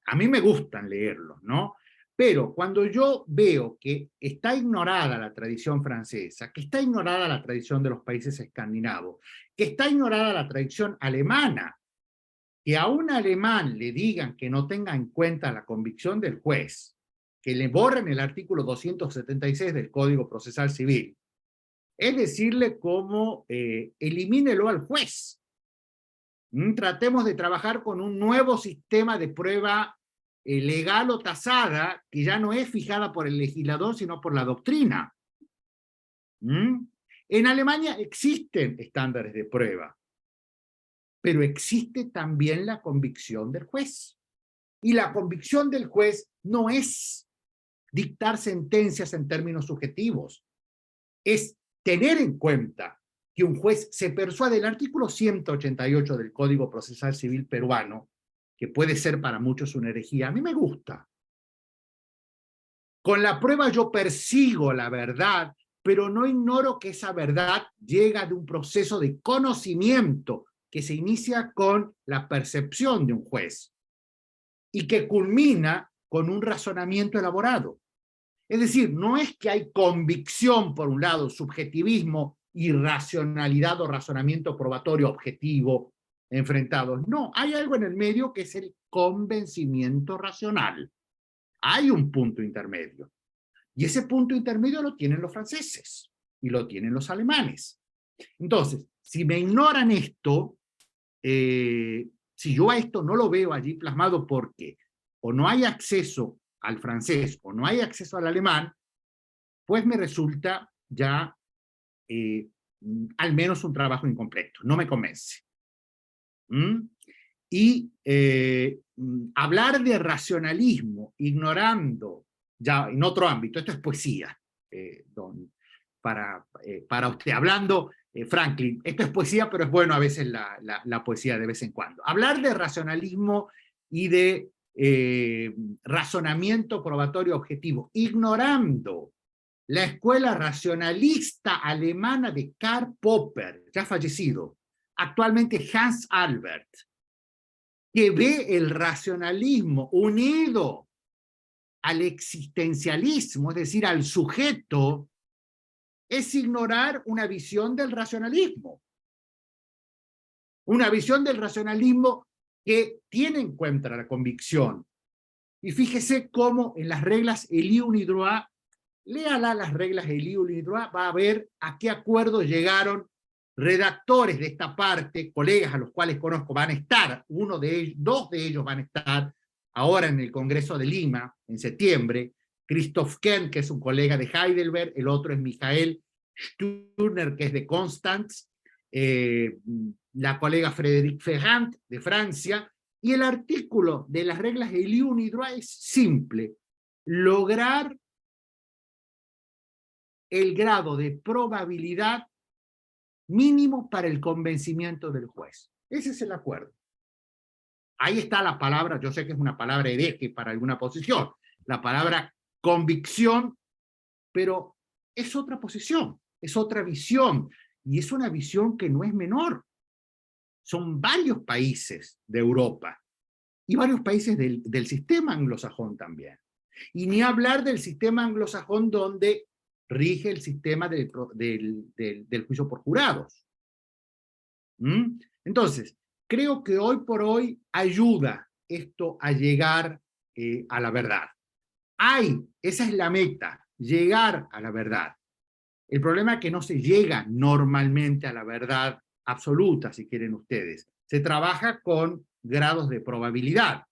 A mí me gustan leerlos, ¿no? Pero cuando yo veo que está ignorada la tradición francesa, que está ignorada la tradición de los países escandinavos, que está ignorada la tradición alemana, que a un alemán le digan que no tenga en cuenta la convicción del juez, que le borren el artículo 276 del Código Procesal Civil, es decirle como elimínelo al juez. Tratemos de trabajar con un nuevo sistema de prueba legal o tasada, que ya no es fijada por el legislador, sino por la doctrina. En Alemania existen estándares de prueba, pero existe también la convicción del juez. Y la convicción del juez no es dictar sentencias en términos subjetivos, es tener en cuenta que un juez se persuade. El artículo 188 del Código Procesal Civil peruano, que puede ser para muchos una herejía, a mí me gusta. Con la prueba yo persigo la verdad, pero no ignoro que esa verdad llega de un proceso de conocimiento que se inicia con la percepción de un juez y que culmina con un razonamiento elaborado. Es decir, no es que hay convicción por un lado, subjetivismo y racionalidad o razonamiento probatorio objetivo enfrentados. No, hay algo en el medio que es el convencimiento racional. Hay un punto intermedio. Y ese punto intermedio lo tienen los franceses y lo tienen los alemanes. Entonces, si me ignoran esto, si yo a esto no lo veo allí plasmado porque o no hay acceso al francés o no hay acceso al alemán, pues me resulta ya al menos un trabajo incompleto, no me convence. Y hablar de racionalismo ignorando, ya en otro ámbito, esto es poesía, para usted, hablando, Franklin, esto es poesía, pero es bueno a veces la poesía de vez en cuando. Hablar de racionalismo y de razonamiento probatorio objetivo, ignorando la escuela racionalista alemana de Karl Popper, ya fallecido, actualmente Hans Albert, que ve el racionalismo unido al existencialismo, es decir, al sujeto, es ignorar una visión del racionalismo. Una visión del racionalismo que tiene en cuenta la convicción. Y fíjese cómo en las reglas Eliú-Nidroit, léala las reglas Eliú-Nidroit, va a ver a qué acuerdo llegaron redactores de esta parte, colegas a los cuales conozco, van a estar, dos de ellos van a estar ahora en el Congreso de Lima, en septiembre, Christoph Kern, que es un colega de Heidelberg, el otro es Michael Sturner, que es de Constance, la colega Frédéric Ferrand, de Francia, y el artículo de las reglas Eliú-Nidroit es simple: lograr el grado de probabilidad mínimo para el convencimiento del juez. Ese es el acuerdo. ahí está la palabra, yo sé que es una palabra hereje para alguna posición, la palabra convicción, pero es otra posición, es otra visión, y es una visión que no es menor. Son varios países de Europa y varios países del sistema anglosajón también. Y ni hablar del sistema anglosajón donde rige el sistema del juicio por jurados. ¿Mm? Entonces, creo que hoy por hoy ayuda esto a llegar a la verdad. Esa es la meta, llegar a la verdad. El problema es que no se llega normalmente a la verdad absoluta, si quieren ustedes. Se trabaja con grados de probabilidad.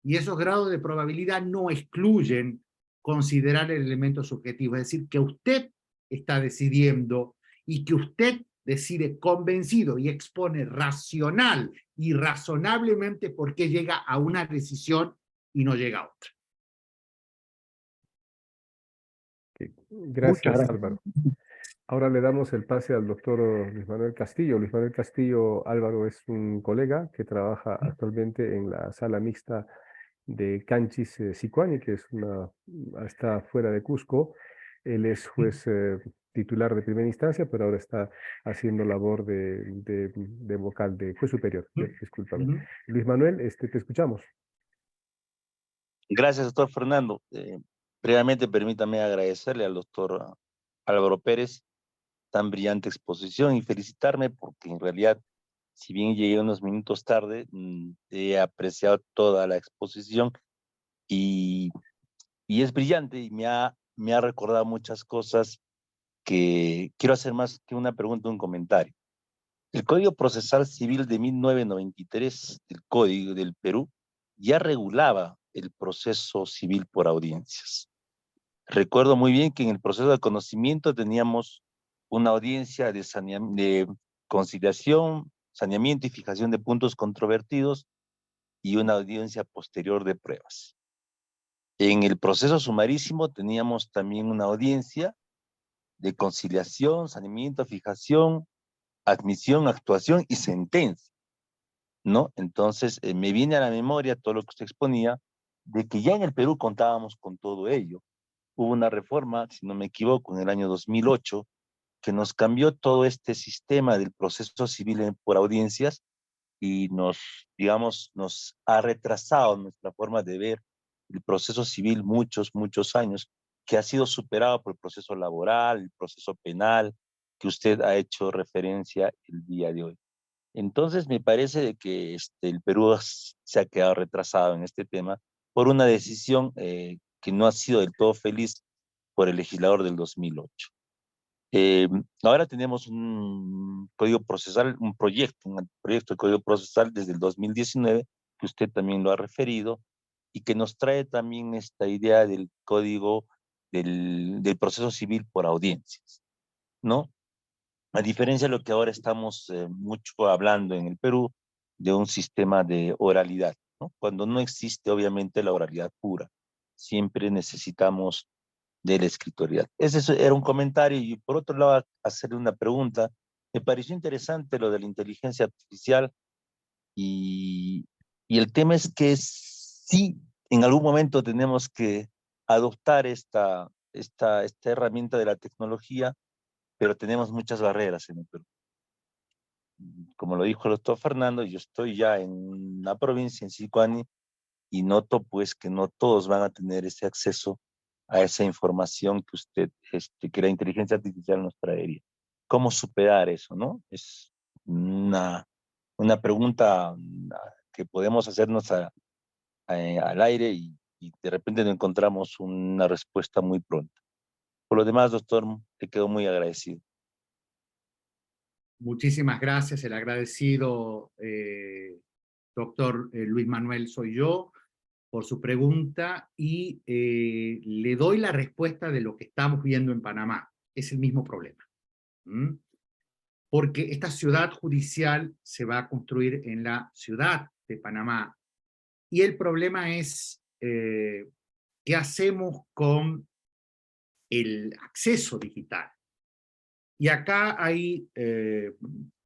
Y esos grados de probabilidad no excluyen considerar el elemento subjetivo. Es decir, que usted está decidiendo y que usted decide convencido y expone racional y razonablemente por qué llega a una decisión y no llega a otra. Gracias, Álvaro. Ahora le damos el pase al doctor Luis Manuel Castillo. Luis Manuel Castillo, Álvaro es un colega que trabaja actualmente en la sala mixta de Canchis Sicuani, que está fuera de Cusco. Él es juez titular de primera instancia, pero ahora está haciendo labor de vocal, de juez superior. Discúlpame. Luis Manuel, te escuchamos. Gracias, doctor Fernando. Previamente, permítame agradecerle al doctor Álvaro Pérez tan brillante exposición y felicitarme porque en realidad, si bien llegué unos minutos tarde, he apreciado toda la exposición y, y es brillante y me ha recordado muchas cosas que quiero hacer más que una pregunta, un comentario. El Código Procesal Civil de 1993, el Código del Perú, ya regulaba el proceso civil por audiencias. Recuerdo muy bien que en el proceso de conocimiento teníamos una audiencia de conciliación, saneamiento y fijación de puntos controvertidos y una audiencia posterior de pruebas. En el proceso sumarísimo teníamos también una audiencia de conciliación, saneamiento, fijación, admisión, actuación y sentencia, ¿no? Entonces, me viene a la memoria todo lo que usted exponía, de que ya en el Perú contábamos con todo ello. Hubo una reforma, si no me equivoco, en el año 2008, que nos cambió todo este sistema del proceso civil por audiencias y nos ha retrasado nuestra forma de ver el proceso civil muchos años, que ha sido superado por el proceso laboral, el proceso penal, que usted ha hecho referencia el día de hoy. Entonces me parece de que el Perú se ha quedado retrasado en este tema por una decisión que no ha sido del todo feliz por el legislador del 2008. Ahora tenemos un código procesal, un proyecto de código procesal desde el 2019, que usted también lo ha referido, y que nos trae también esta idea del código del proceso civil por audiencias, ¿no? A diferencia de lo que ahora estamos mucho hablando en el Perú, de un sistema de oralidad, ¿no? Cuando no existe obviamente la oralidad pura, siempre necesitamos de la escritorial. Era un comentario y por otro lado hacerle una pregunta. Me pareció interesante lo de la inteligencia artificial y, y el tema es que sí, en algún momento tenemos que adoptar esta herramienta de la tecnología, pero tenemos muchas barreras en el Perú. Como lo dijo el doctor Fernando, yo estoy ya en la provincia, en Sicuani, y noto pues que no todos van a tener ese acceso a esa información que que la inteligencia artificial nos traería. ¿Cómo superar eso, no? Es una pregunta que podemos hacernos al aire y de repente no encontramos una respuesta muy pronta. Por lo demás, doctor, te quedo muy agradecido. Muchísimas gracias. El agradecido, doctor Luis Manuel, soy yo por su pregunta y le doy la respuesta de lo que estamos viendo en Panamá. Es el mismo problema. ¿Mm? Porque esta ciudad judicial se va a construir en la ciudad de Panamá. Y el problema es qué hacemos con el acceso digital. Y acá hay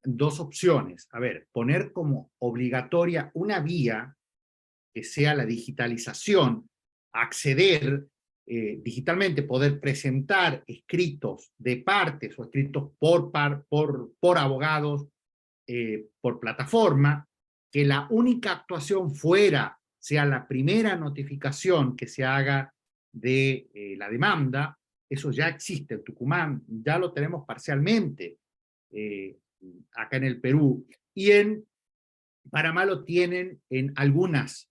dos opciones. A ver, poner como obligatoria una vía que sea la digitalización, acceder digitalmente, poder presentar escritos de partes o escritos por abogados, por plataforma, que la única actuación sea la primera notificación que se haga de la demanda. Eso ya existe en Tucumán, ya lo tenemos parcialmente acá en el Perú, y en Panamá lo tienen en algunas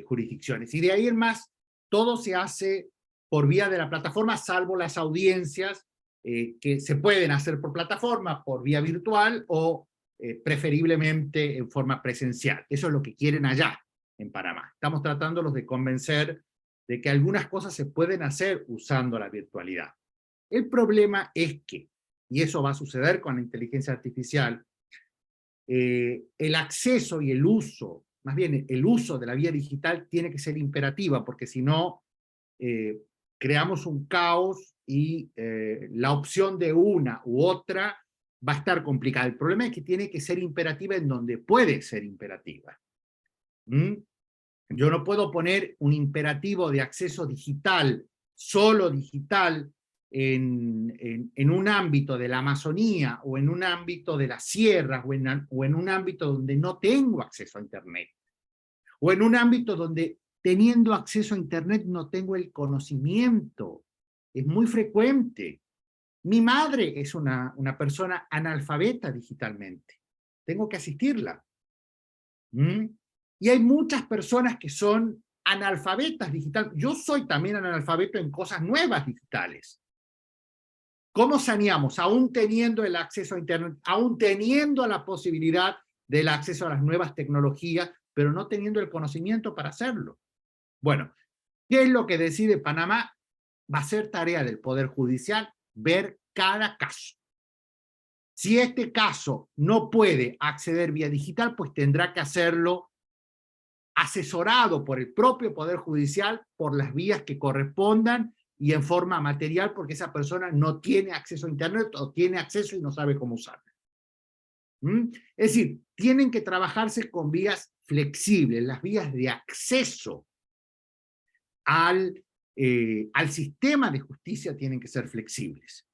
jurisdicciones. Y de ahí en más, todo se hace por vía de la plataforma, salvo las audiencias que se pueden hacer por plataforma, por vía virtual o preferiblemente en forma presencial. Eso es lo que quieren allá en Panamá. Estamos tratándolos de convencer de que algunas cosas se pueden hacer usando la virtualidad. El problema es que, y eso va a suceder con la inteligencia artificial, el acceso y el uso, más bien el uso de la vía digital tiene que ser imperativa, porque si no, creamos un caos y la opción de una u otra va a estar complicada. El problema es que tiene que ser imperativa en donde puede ser imperativa. Yo no puedo poner un imperativo de acceso digital, solo digital, en un ámbito de la Amazonía o en un ámbito de las sierras o en un ámbito donde no tengo acceso a Internet, o en un ámbito donde teniendo acceso a Internet no tengo el conocimiento. Es muy frecuente. Mi madre es una persona analfabeta digitalmente. Tengo que asistirla. Y hay muchas personas que son analfabetas digitalmente. Yo soy también analfabeto en cosas nuevas digitales. ¿Cómo saneamos? Aún teniendo el acceso a Internet, aún teniendo la posibilidad del acceso a las nuevas tecnologías, pero no teniendo el conocimiento para hacerlo. Bueno, ¿qué es lo que decide Panamá? Va a ser tarea del Poder Judicial ver cada caso. Si este caso no puede acceder vía digital, pues tendrá que hacerlo asesorado por el propio Poder Judicial por las vías que correspondan y en forma material, porque esa persona no tiene acceso a Internet o tiene acceso y no sabe cómo usarlo. Es decir, tienen que trabajarse con vías flexibles, las vías de acceso al sistema de justicia tienen que ser flexibles.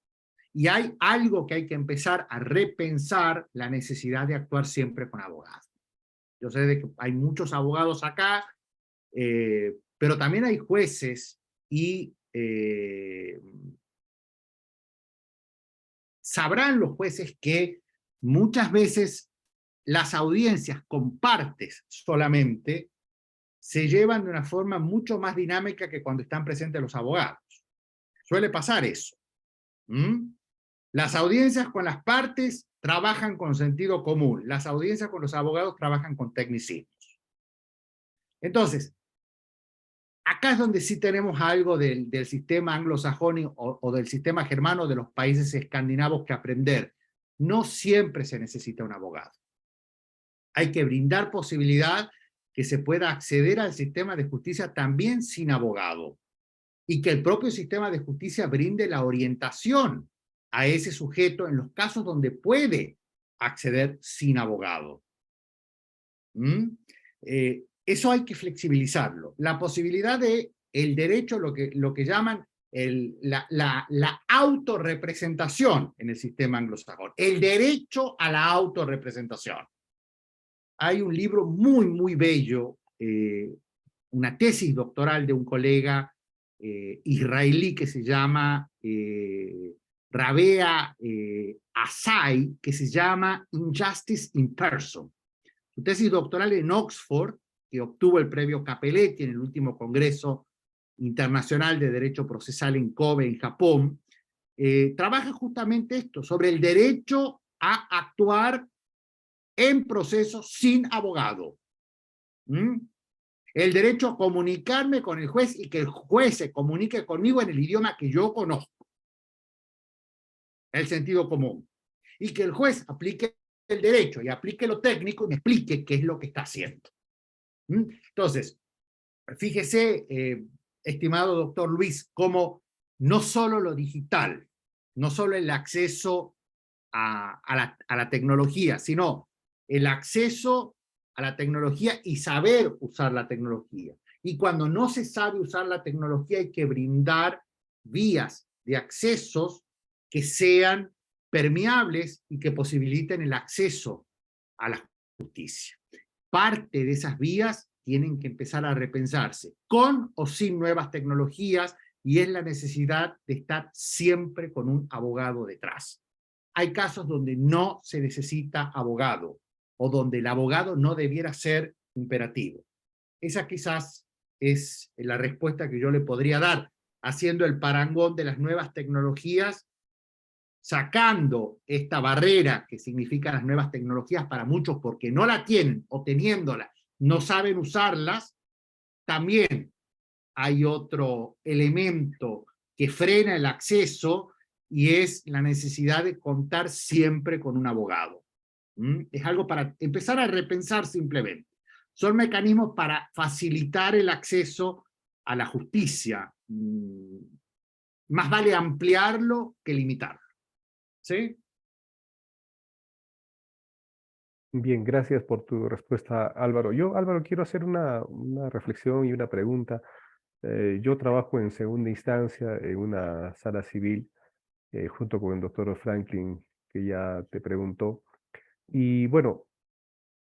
Y hay algo que hay que empezar a repensar, la necesidad de actuar siempre con abogados. Yo sé de que hay muchos abogados acá, pero también hay jueces y sabrán los jueces que muchas veces las audiencias con partes solamente se llevan de una forma mucho más dinámica que cuando están presentes los abogados. Suele pasar eso. Las audiencias con las partes trabajan con sentido común. Las audiencias con los abogados trabajan con tecnicismos. Entonces, acá es donde sí tenemos algo del sistema anglosajón o del sistema germano de los países escandinavos que aprender. No siempre se necesita un abogado. Hay que brindar posibilidad que se pueda acceder al sistema de justicia también sin abogado, y que el propio sistema de justicia brinde la orientación a ese sujeto en los casos donde puede acceder sin abogado. Eso hay que flexibilizarlo. La posibilidad de el derecho, lo que llaman la autorrepresentación en el sistema anglosajón, el derecho a la autorrepresentación. Hay un libro muy, muy bello, una tesis doctoral de un colega israelí que se llama Rabea Asai, que se llama Injustice in Person. Su tesis doctoral en Oxford, que obtuvo el premio Capelletti en el último Congreso Internacional de Derecho Procesal en Kobe, en Japón, trabaja justamente esto, sobre el derecho a actuar en procesos sin abogado. El derecho a comunicarme con el juez y que el juez se comunique conmigo en el idioma que yo conozco. El sentido común. Y que el juez aplique el derecho y aplique lo técnico y me explique qué es lo que está haciendo. Entonces, fíjese, estimado doctor Luis, cómo no solo lo digital, no solo el acceso a la tecnología, sino el acceso a la tecnología y saber usar la tecnología. Y cuando no se sabe usar la tecnología hay que brindar vías de accesos que sean permeables y que posibiliten el acceso a la justicia. Parte de esas vías tienen que empezar a repensarse, con o sin nuevas tecnologías, y es la necesidad de estar siempre con un abogado detrás. Hay casos donde no se necesita abogado, o donde el abogado no debiera ser imperativo. Esa quizás es la respuesta que yo le podría dar, haciendo el parangón de las nuevas tecnologías, sacando esta barrera que significan las nuevas tecnologías para muchos porque no la tienen o teniéndola no saben usarlas. También hay otro elemento que frena el acceso y es la necesidad de contar siempre con un abogado. Es algo para empezar a repensar simplemente. Son mecanismos para facilitar el acceso a la justicia. Más vale ampliarlo que limitarlo. ¿Sí? Bien, gracias por tu respuesta, Álvaro. Yo, Álvaro, quiero hacer una reflexión y una pregunta. Yo trabajo en segunda instancia en una sala civil junto con el doctor Franklin, que ya te preguntó. Y bueno,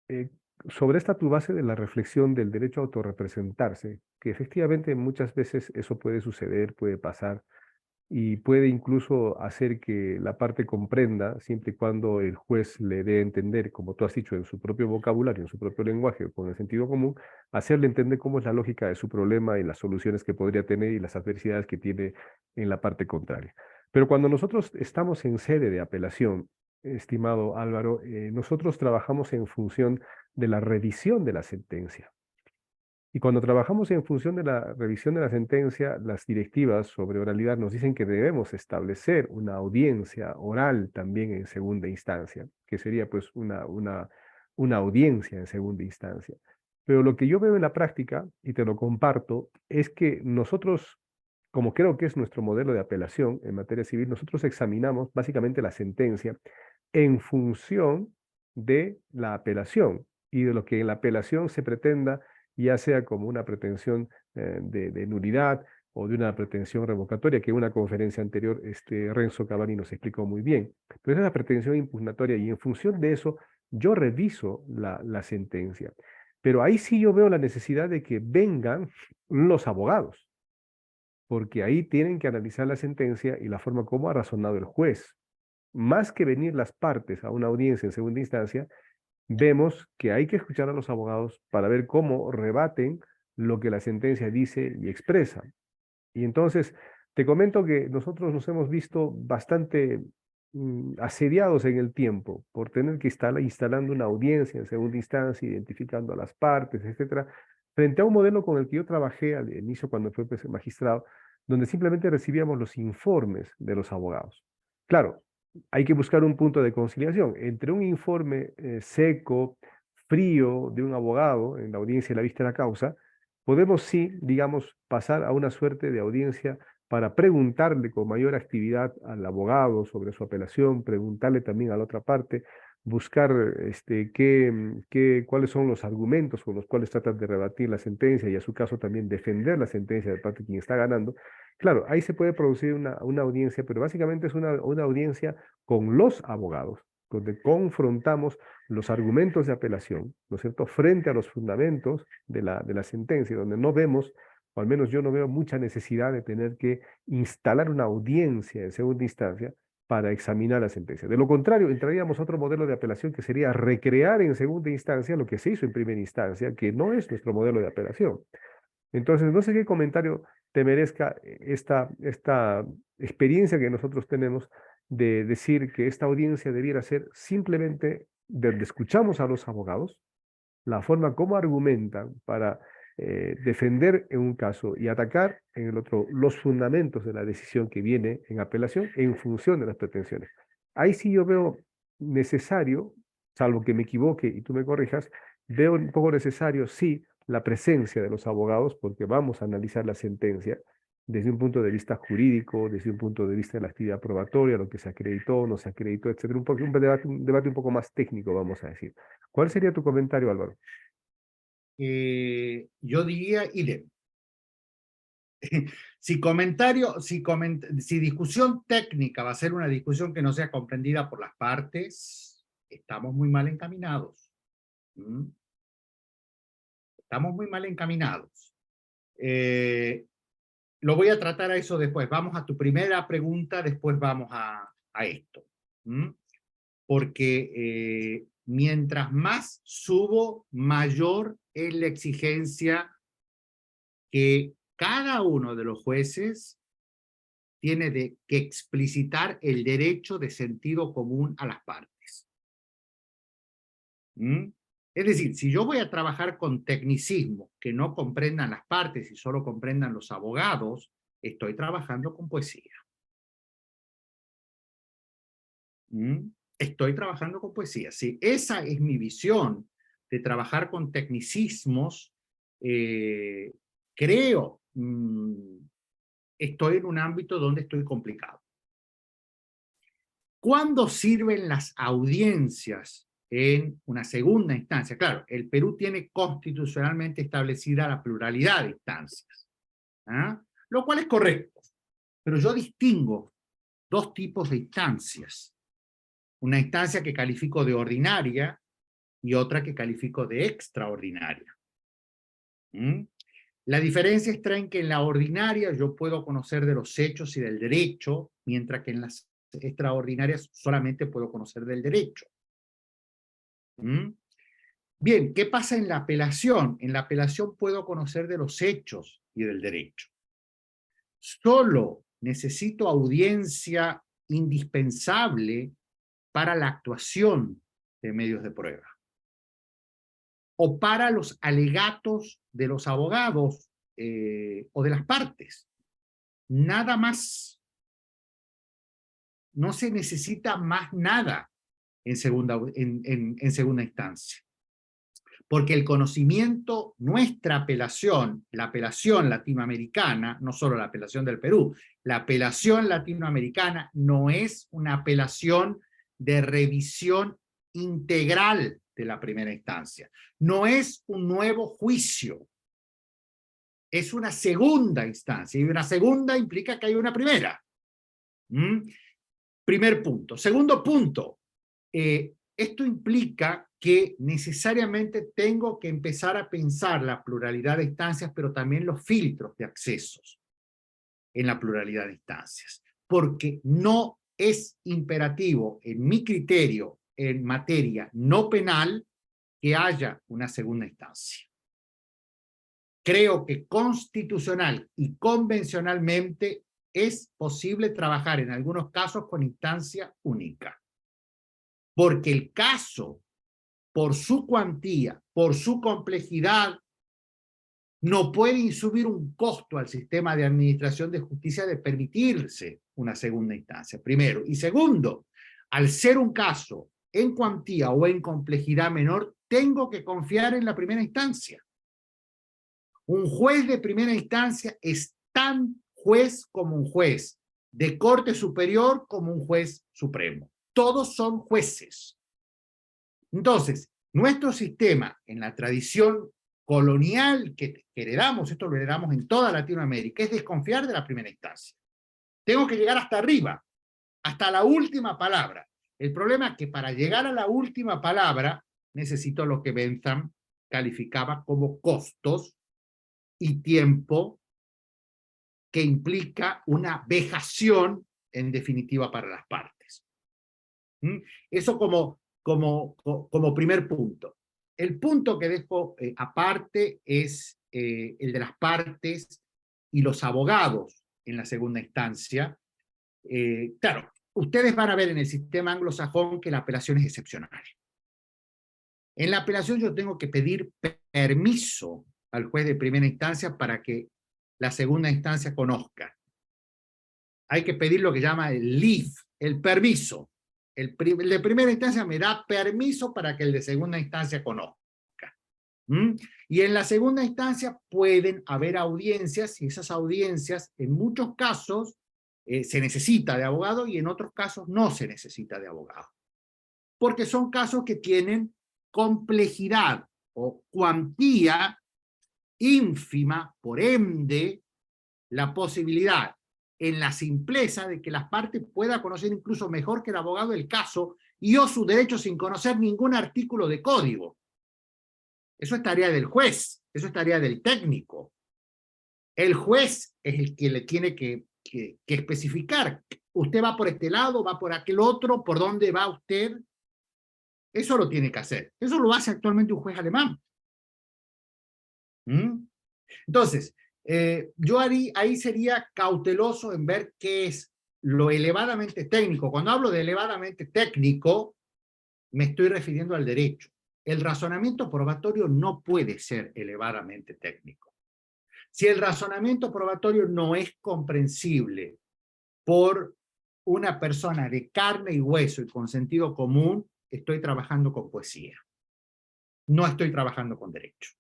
eh, sobre esta tu base de la reflexión del derecho a autorrepresentarse, que efectivamente muchas veces eso puede suceder, puede pasar, y puede incluso hacer que la parte comprenda, siempre y cuando el juez le dé a entender, como tú has dicho, en su propio vocabulario, en su propio lenguaje o con el sentido común, hacerle entender cómo es la lógica de su problema y las soluciones que podría tener y las adversidades que tiene en la parte contraria. Pero cuando nosotros estamos en sede de apelación, estimado Álvaro, nosotros trabajamos en función de la revisión de la sentencia. Y cuando trabajamos en función de la revisión de la sentencia, las directivas sobre oralidad nos dicen que debemos establecer una audiencia oral también en segunda instancia, que sería pues una audiencia en segunda instancia. Pero lo que yo veo en la práctica, y te lo comparto, es que nosotros, como creo que es nuestro modelo de apelación en materia civil, nosotros examinamos básicamente la sentencia en función de la apelación y de lo que en la apelación se pretenda, ya sea como una pretensión de nulidad o de una pretensión revocatoria, que en una conferencia anterior Renzo Cavani nos explicó muy bien. Pero es la pretensión impugnatoria y en función de eso yo reviso la sentencia. Pero ahí sí yo veo la necesidad de que vengan los abogados, porque ahí tienen que analizar la sentencia y la forma como ha razonado el juez. Más que venir las partes a una audiencia en segunda instancia, vemos que hay que escuchar a los abogados para ver cómo rebaten lo que la sentencia dice y expresa. Y entonces, te comento que nosotros nos hemos visto bastante asediados en el tiempo por tener que estar instalando una audiencia en segunda instancia, identificando a las partes, etcétera, frente a un modelo con el que yo trabajé al inicio cuando fui magistrado, donde simplemente recibíamos los informes de los abogados. Claro, hay que buscar un punto de conciliación entre un informe seco, frío de un abogado en la audiencia de la vista de la causa. Podemos sí, digamos, pasar a una suerte de audiencia para preguntarle con mayor actividad al abogado sobre su apelación, preguntarle también a la otra parte, buscar cuáles son los argumentos con los cuales tratan de rebatir la sentencia y a su caso también defender la sentencia de parte de quien está ganando. Claro, ahí se puede producir una audiencia, pero básicamente es una audiencia con los abogados, donde confrontamos los argumentos de apelación, ¿no es cierto?, frente a los fundamentos de la sentencia, donde no vemos, o al menos yo no veo mucha necesidad de tener que instalar una audiencia en segunda instancia para examinar la sentencia. De lo contrario, entraríamos a otro modelo de apelación que sería recrear en segunda instancia lo que se hizo en primera instancia, que no es nuestro modelo de apelación. Entonces, no sé qué comentario te merezca esta experiencia que nosotros tenemos de decir que esta audiencia debiera ser simplemente donde escuchamos a los abogados, la forma como argumentan para defender en un caso y atacar en el otro los fundamentos de la decisión que viene en apelación en función de las pretensiones. Ahí sí yo veo necesario, salvo que me equivoque y tú me corrijas, veo un poco necesario, sí, la presencia de los abogados, porque vamos a analizar la sentencia desde un punto de vista jurídico, desde un punto de vista de la actividad probatoria, lo que se acreditó, no se acreditó, etcétera, un debate un poco más técnico, vamos a decir. ¿Cuál sería tu comentario, Álvaro? yo diría idem. Si discusión técnica va a ser una discusión que no sea comprendida por las partes, estamos muy mal encaminados. Estamos muy mal encaminados. Lo voy a tratar a eso después. Vamos a tu primera pregunta, después vamos a esto. Porque mientras más subo, mayor es la exigencia que cada uno de los jueces tiene que explicitar el derecho de sentido común a las partes. Es decir, si yo voy a trabajar con tecnicismos que no comprendan las partes y solo comprendan los abogados, estoy trabajando con poesía. Estoy trabajando con poesía. Sí, esa es mi visión de trabajar con tecnicismos. Creo, estoy en un ámbito donde estoy complicado. ¿Cuándo sirven las audiencias en una segunda instancia? Claro, el Perú tiene constitucionalmente establecida la pluralidad de instancias, lo cual es correcto, pero yo distingo dos tipos de instancias. Una instancia que califico de ordinaria y otra que califico de extraordinaria. La diferencia está en que en la ordinaria yo puedo conocer de los hechos y del derecho, mientras que en las extraordinarias solamente puedo conocer del derecho. Bien, ¿qué pasa en la apelación? En la apelación puedo conocer de los hechos y del derecho. Solo necesito audiencia indispensable para la actuación de medios de prueba o para los alegatos de los abogados o de las partes. Nada más. No se necesita más nada en segunda instancia. Porque el conocimiento, nuestra apelación, la apelación latinoamericana, no solo la apelación del Perú, la apelación latinoamericana no es una apelación de revisión integral de la primera instancia. No es un nuevo juicio. Es una segunda instancia. Y una segunda implica que hay una primera. Primer punto. Segundo punto. Esto implica que necesariamente tengo que empezar a pensar la pluralidad de instancias, pero también los filtros de accesos en la pluralidad de instancias. Porque no es imperativo, en mi criterio, en materia no penal, que haya una segunda instancia. Creo que constitucional y convencionalmente es posible trabajar en algunos casos con instancia única. Porque el caso, por su cuantía, por su complejidad, no puede insubir un costo al sistema de administración de justicia de permitirse una segunda instancia, primero. Y segundo, al ser un caso en cuantía o en complejidad menor, tengo que confiar en la primera instancia. Un juez de primera instancia es tan juez como un juez de corte superior como un juez supremo. Todos son jueces. Entonces, nuestro sistema, en la tradición colonial que heredamos, esto lo heredamos en toda Latinoamérica, es desconfiar de la primera instancia. Tengo que llegar hasta arriba, hasta la última palabra. El problema es que para llegar a la última palabra necesito lo que Bentham calificaba como costos y tiempo, que implica una vejación en definitiva para las partes. Eso como primer punto. El punto que dejo aparte es el de las partes y los abogados en la segunda instancia. Claro, ustedes van a ver en el sistema anglosajón que la apelación es excepcional. En la apelación yo tengo que pedir permiso al juez de primera instancia para que la segunda instancia conozca. Hay que pedir lo que llama el leave, el permiso. El de primera instancia me da permiso para que el de segunda instancia conozca. Y en la segunda instancia pueden haber audiencias, y esas audiencias en muchos casos se necesita de abogado y en otros casos no se necesita de abogado. Porque son casos que tienen complejidad o cuantía ínfima, por ende, la posibilidad en la simpleza de que las partes puedan conocer incluso mejor que el abogado el caso y o su derecho sin conocer ningún artículo de código. Eso es tarea del juez, eso es tarea del técnico. El juez es el que le tiene que especificar. Usted va por este lado, va por aquel otro, ¿por dónde va usted? Eso lo tiene que hacer. Eso lo hace actualmente un juez alemán. Entonces, yo ahí sería cauteloso en ver qué es lo elevadamente técnico. Cuando hablo de elevadamente técnico, me estoy refiriendo al derecho. El razonamiento probatorio no puede ser elevadamente técnico. Si el razonamiento probatorio no es comprensible por una persona de carne y hueso y con sentido común, estoy trabajando con poesía. No estoy trabajando con derecho.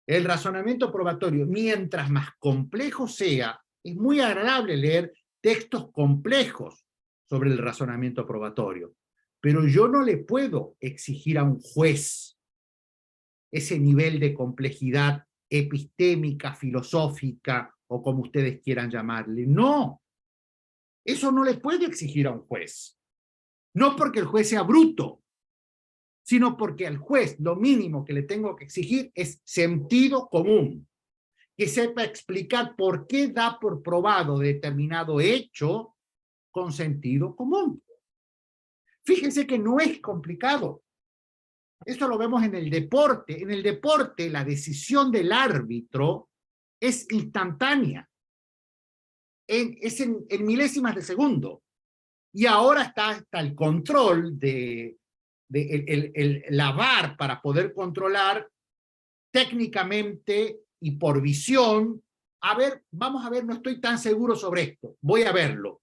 El razonamiento probatorio, mientras más complejo sea, es muy agradable leer textos complejos sobre el razonamiento probatorio, pero yo no le puedo exigir a un juez ese nivel de complejidad epistémica, filosófica, o como ustedes quieran llamarle. No, eso no le puedo exigir a un juez. No porque el juez sea bruto, sino porque al juez lo mínimo que le tengo que exigir es sentido común, que sepa explicar por qué da por probado determinado hecho con sentido común. Fíjense que no es complicado. Esto lo vemos en el deporte. En el deporte la decisión del árbitro es instantánea. Es en milésimas de segundo. Y ahora está hasta el control de la VAR para poder controlar técnicamente y por visión. A ver, vamos a ver, no estoy tan seguro sobre esto. Voy a verlo.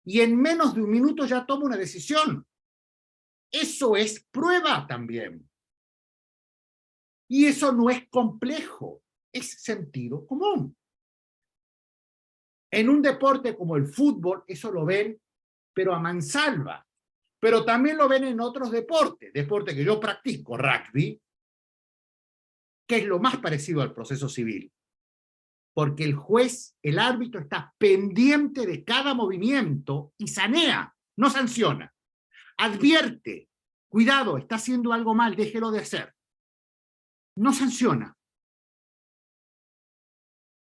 Y en menos de un minuto ya tomo una decisión. Eso es prueba también. Y eso no es complejo, es sentido común. En un deporte como el fútbol, eso lo ven, pero a mansalva. Pero también lo ven en otros deportes. Deporte que yo practico, rugby, que es lo más parecido al proceso civil. Porque el juez, el árbitro, está pendiente de cada movimiento y sanea, no sanciona. Advierte, cuidado, está haciendo algo mal, déjelo de hacer. No sanciona.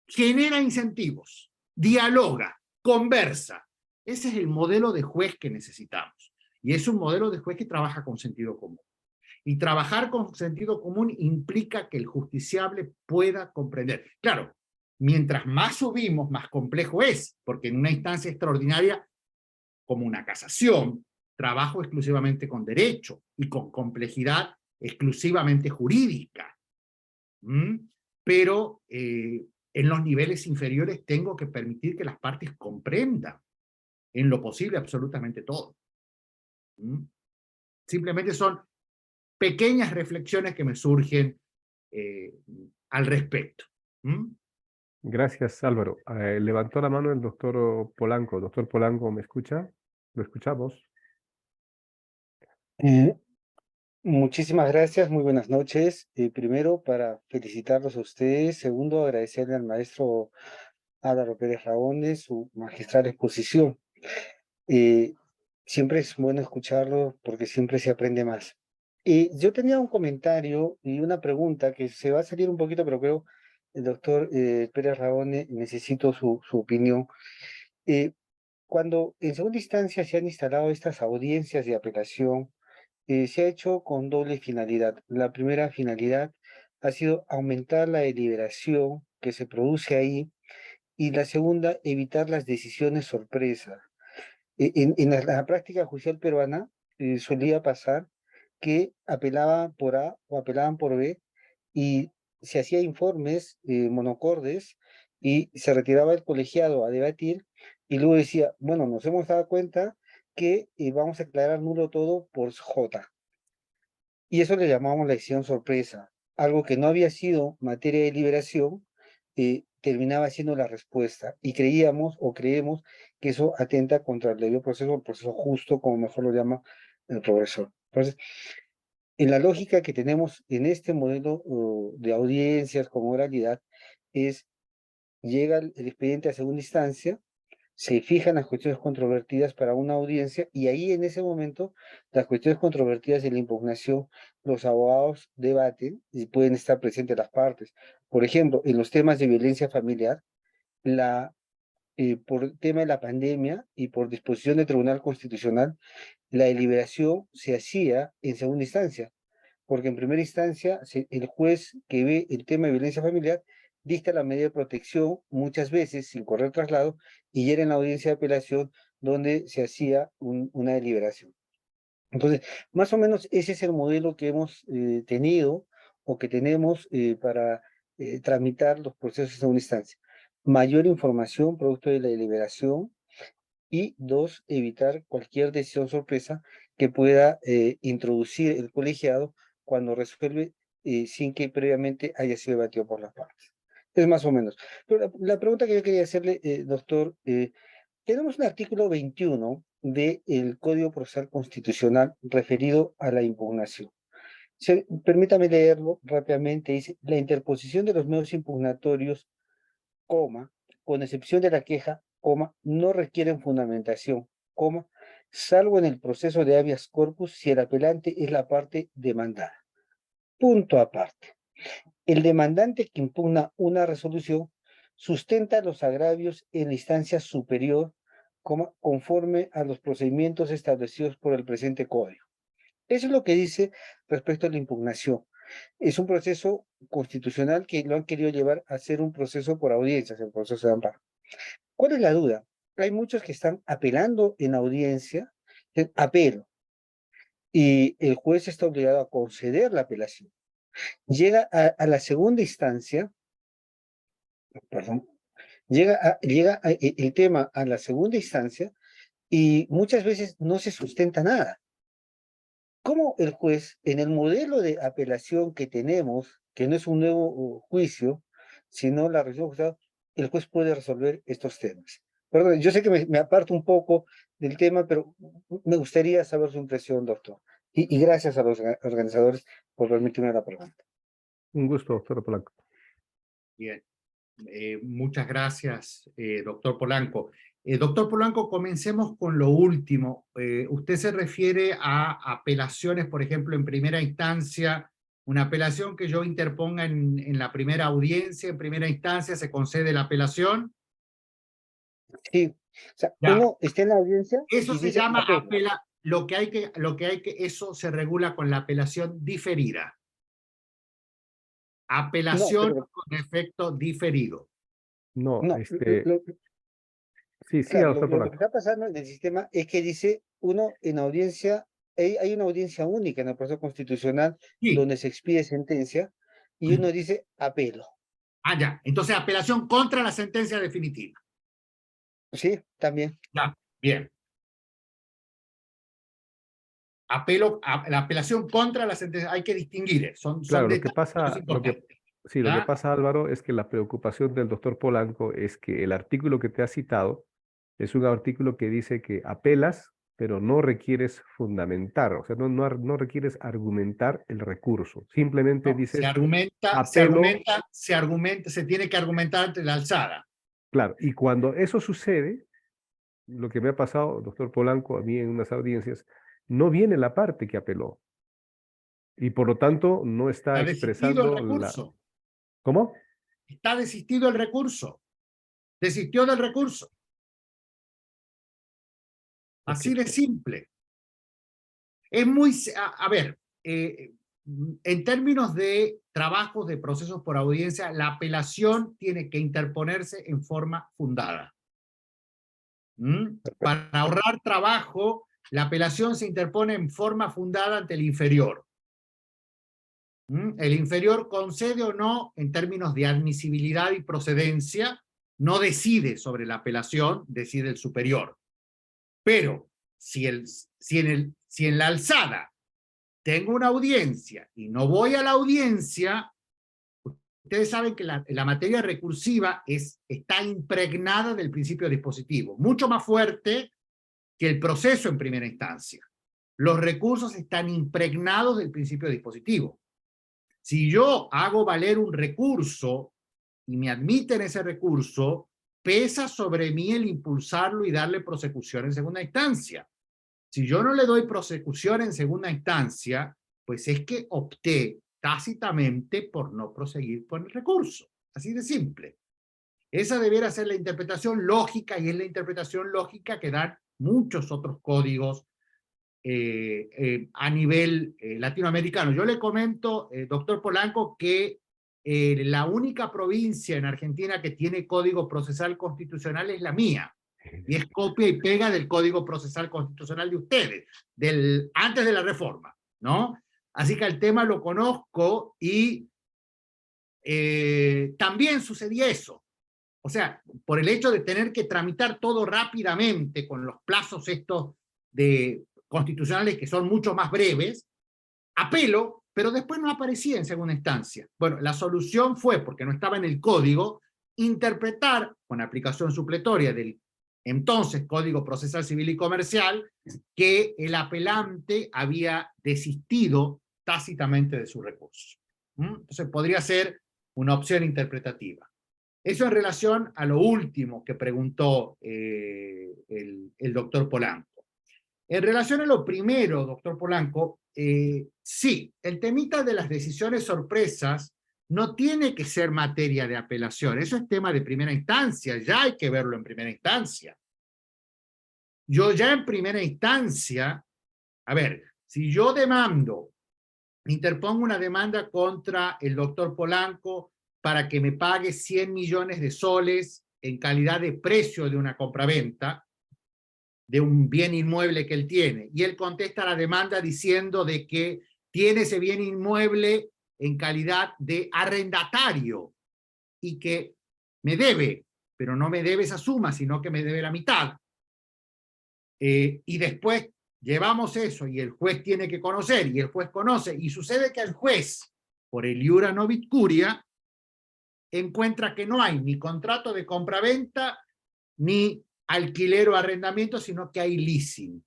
Genera incentivos, dialoga, conversa. Ese es el modelo de juez que necesitamos. Y es un modelo de juez que trabaja con sentido común. Y trabajar con sentido común implica que el justiciable pueda comprender. Claro, mientras más subimos, más complejo es, porque en una instancia extraordinaria, como una casación, trabajo exclusivamente con derecho y con complejidad exclusivamente jurídica. Pero en los niveles inferiores tengo que permitir que las partes comprendan en lo posible absolutamente todo. Simplemente son pequeñas reflexiones que me surgen al respecto. Gracias, Álvaro. Levantó la mano el doctor Polanco. Doctor Polanco, ¿me escucha? ¿Lo escuchamos? Muchísimas gracias, muy buenas noches. Primero, para felicitarlos a ustedes. Segundo, agradecerle al maestro Álvaro Pérez Rabones su magistral exposición. Siempre es bueno escucharlo porque siempre se aprende más. Yo tenía un comentario y una pregunta que se va a salir un poquito, pero creo el doctor Pérez Rabones necesito su opinión. Cuando en segunda instancia se han instalado estas audiencias de apelación, se ha hecho con doble finalidad. La primera finalidad ha sido aumentar la deliberación que se produce ahí y la segunda, evitar las decisiones sorpresa. En la práctica judicial peruana solía pasar que apelaban por A o apelaban por B y se hacía informes monocordes y se retiraba el colegiado a debatir y luego decía, bueno, nos hemos dado cuenta que vamos a declarar nulo todo por J. Y eso le llamamos la decisión sorpresa. Algo que no había sido materia de deliberación, terminaba siendo la respuesta. Y creíamos o creemos que eso atenta contra el debido proceso, el proceso justo, como mejor lo llama el profesor. Entonces, En la lógica que tenemos en este modelo de audiencias con oralidad es, llega el expediente a segunda instancia, se fijan las cuestiones controvertidas para una audiencia y ahí en ese momento las cuestiones controvertidas de la impugnación, los abogados debaten y pueden estar presentes las partes. Por ejemplo, en los temas de violencia familiar, por el tema de la pandemia y por disposición del Tribunal Constitucional, la deliberación se hacía en segunda instancia, porque en primera instancia el juez que ve el tema de violencia familiar dicta la medida de protección muchas veces sin correr traslado y era en la audiencia de apelación donde se hacía una deliberación. Entonces, más o menos ese es el modelo que hemos tenido o que tenemos para tramitar los procesos en segunda instancia. Mayor información producto de la deliberación y dos, evitar cualquier decisión sorpresa que pueda introducir el colegiado cuando resuelve sin que previamente haya sido debatido por las partes. Es más o menos. Pero la pregunta que yo quería hacerle, doctor, tenemos un artículo 21 del Código Procesal Constitucional referido a la impugnación. Permítame leerlo rápidamente. Dice, la interposición de los medios impugnatorios, coma, con excepción de la queja, coma, no requieren fundamentación, coma, salvo en el proceso de habeas corpus si el apelante es la parte demandada. Punto aparte. El demandante que impugna una resolución sustenta los agravios en la instancia superior, coma, conforme a los procedimientos establecidos por el presente código. Eso es lo que dice respecto a la impugnación. Es un proceso constitucional que lo han querido llevar a ser un proceso por audiencias, el proceso de amparo. ¿Cuál es la duda? Hay muchos que están apelando en audiencia, en apelo, y el juez está obligado a conceder la apelación. Llega a la segunda instancia, perdón, llega el tema a la segunda instancia y muchas veces no se sustenta nada. ¿Cómo el juez, en el modelo de apelación que tenemos, que no es un nuevo juicio, sino la resolución juzgada, el juez puede resolver estos temas? Perdón, yo sé que me aparto un poco del tema, pero me gustaría saber su impresión, doctor. Y gracias a los organizadores por permitirme la pregunta. Un gusto, doctor Polanco. Bien. Muchas gracias, doctor Polanco. Doctor Polanco, comencemos con lo último. Usted se refiere a apelaciones, por ejemplo, en primera instancia, una apelación que yo interponga en la primera audiencia, en primera instancia, ¿se concede la apelación? Sí, o sea, Ya. uno está en la audiencia Eso y se dice llama apelo. eso se regula con la apelación diferida. No, Apelación pero con efecto diferido. No, no, sí, claro, doctor lo que Polanco. está pasando en el sistema es que dice uno en audiencia, hay una audiencia única en el proceso constitucional Sí. donde se expide sentencia y uno dice apelo. Ah, ya. Entonces, apelación contra la sentencia definitiva. Sí, también. Ya, bien. La apelación contra la sentencia, hay que distinguir, son Claro, lo que detalles pasa, importantes. lo que ¿Ya? pasa, Álvaro, es que la preocupación del doctor Polanco es que el artículo que te ha citado es un artículo que dice que apelas, pero no requieres fundamentar, o sea, no requieres argumentar el recurso. Simplemente No, se dices argumenta, apelo, se tiene que argumentar ante la alzada. claro, y cuando eso sucede, lo que me ha pasado, doctor Polanco, a mí en unas audiencias, no viene la parte que apeló. Y por lo tanto no está Está desistido el expresando recurso. ¿Cómo? Está desistido el recurso. Desistió del recurso. Así Ok. de simple. Es muy, a ver, en términos de trabajos de procesos por audiencia, la apelación tiene que interponerse en forma fundada. Para ahorrar trabajo, la apelación se interpone en forma fundada ante el inferior. El inferior concede o no en términos de admisibilidad y procedencia, no decide sobre la apelación, decide el superior. Pero si en la alzada tengo una audiencia y no voy a la audiencia, ustedes saben que la materia recursiva está impregnada del principio dispositivo, mucho más fuerte que el proceso en primera instancia. Los recursos están impregnados del principio dispositivo. Si yo hago valer un recurso y me admiten ese recurso, pesa sobre mí el impulsarlo y darle prosecución en segunda instancia. Si yo no le doy prosecución en segunda instancia, pues es que opté tácitamente por no proseguir con el recurso. Así de simple. Esa debiera ser la interpretación lógica, y es la interpretación lógica que dan muchos otros códigos a nivel latinoamericano. Yo le comento, doctor Polanco, que la única provincia en Argentina que tiene código procesal constitucional es la mía, y es copia y pega del código procesal constitucional de ustedes, antes de la reforma, ¿no? Así que el tema lo conozco, y también sucedía eso. O sea, por el hecho de tener que tramitar todo rápidamente con los plazos estos constitucionales que son mucho más breves, apelo, pero después no aparecía en segunda instancia. Bueno, la solución fue, porque no estaba en el código, interpretar con aplicación supletoria del entonces Código Procesal Civil y Comercial que el apelante había desistido tácitamente de su recurso. Entonces podría ser una opción interpretativa. Eso en relación a lo último que preguntó el doctor Polanco. En relación a lo primero, doctor Polanco, sí, el temita de las decisiones sorpresas no tiene que ser materia de apelación. Eso es tema de primera instancia, ya hay que verlo en primera instancia. Yo ya en primera instancia, a ver, si yo interpongo una demanda contra el doctor Polanco para que me pague 100 millones de soles en calidad de precio de una compraventa de un bien inmueble que él tiene, y él contesta la demanda diciendo de que tiene ese bien inmueble en calidad de arrendatario y que me debe, pero no me debe esa suma, sino que me debe la mitad. Y después llevamos eso y el juez tiene que conocer, y el juez conoce, y sucede que el juez, por el iura novit curia, encuentra que no hay ni contrato de compraventa ni alquiler o arrendamiento, sino que hay leasing.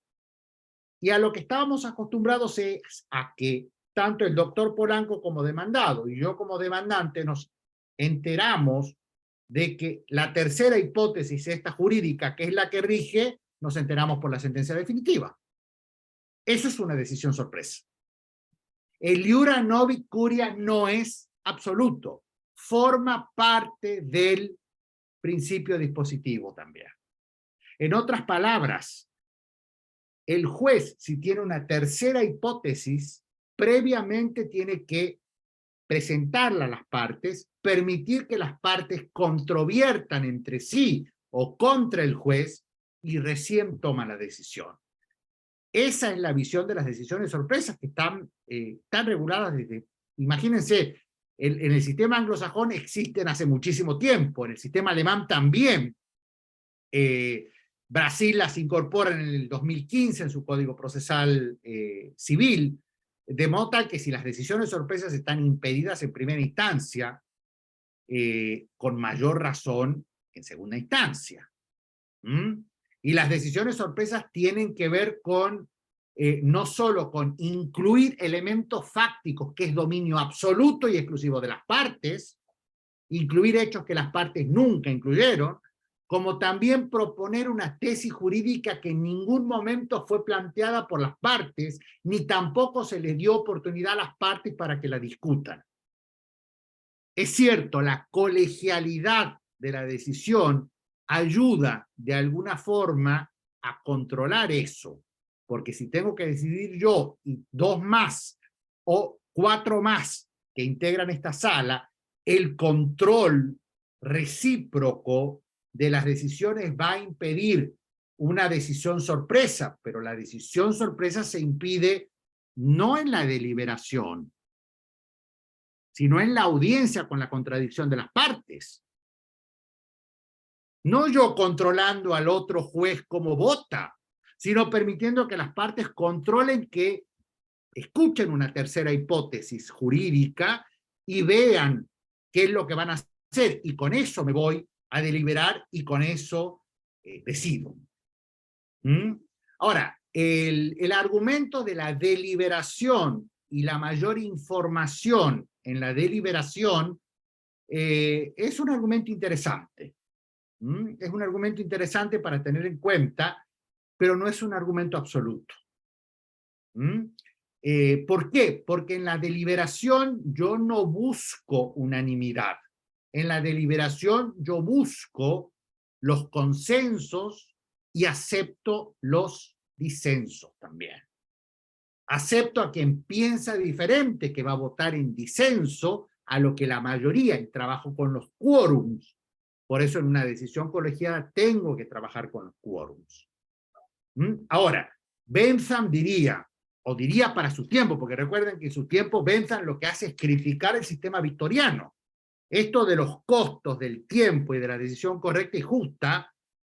Y a lo que estábamos acostumbrados es a que tanto el doctor Polanco como demandado y yo como demandante nos enteramos de que la tercera hipótesis, esta jurídica, que es la que rige, nos enteramos por la sentencia definitiva. Eso es una decisión sorpresa. El iura novit curia no es absoluto, forma parte del principio dispositivo también. En otras palabras, el juez, si tiene una tercera hipótesis, previamente tiene que presentarla a las partes, permitir que las partes controviertan entre sí o contra el juez, y recién toma la decisión. Esa es la visión de las decisiones sorpresas, que están reguladas desde, imagínense, en el sistema anglosajón existen hace muchísimo tiempo, en el sistema alemán también. Brasil las incorpora en el 2015 en su Código Procesal Civil, de modo tal que si las decisiones sorpresas están impedidas en primera instancia, con mayor razón en segunda instancia. Y las decisiones sorpresas tienen que ver con, no solo con incluir elementos fácticos, que es dominio absoluto y exclusivo de las partes, incluir hechos que las partes nunca incluyeron, como también proponer una tesis jurídica que en ningún momento fue planteada por las partes, ni tampoco se les dio oportunidad a las partes para que la discutan. Es cierto, la colegialidad de la decisión ayuda de alguna forma a controlar eso, porque si tengo que decidir yo y 2 más o 4 más que integran esta sala, el control recíproco de las decisiones va a impedir una decisión sorpresa, pero la decisión sorpresa se impide no en la deliberación, sino en la audiencia con la contradicción de las partes. No yo controlando al otro juez como vota, sino permitiendo que las partes controlen, que escuchen una tercera hipótesis jurídica y vean qué es lo que van a hacer, y con eso me voy a deliberar y con eso decido. Ahora, El argumento de la deliberación y la mayor información en la deliberación es un argumento interesante. Es un argumento interesante para tener en cuenta, pero no es un argumento absoluto. ¿Por qué? Porque en la deliberación yo no busco unanimidad. En la deliberación yo busco los consensos y acepto los disensos también. Acepto a quien piensa diferente, que va a votar en disenso a lo que la mayoría, y trabajo con los quórums. Por eso en una decisión colegiada tengo que trabajar con los quórums. Ahora, Bentham diría, o diría para su tiempo, porque recuerden que en su tiempo Bentham lo que hace es criticar el sistema victoriano. Esto de los costos del tiempo y de la decisión correcta y justa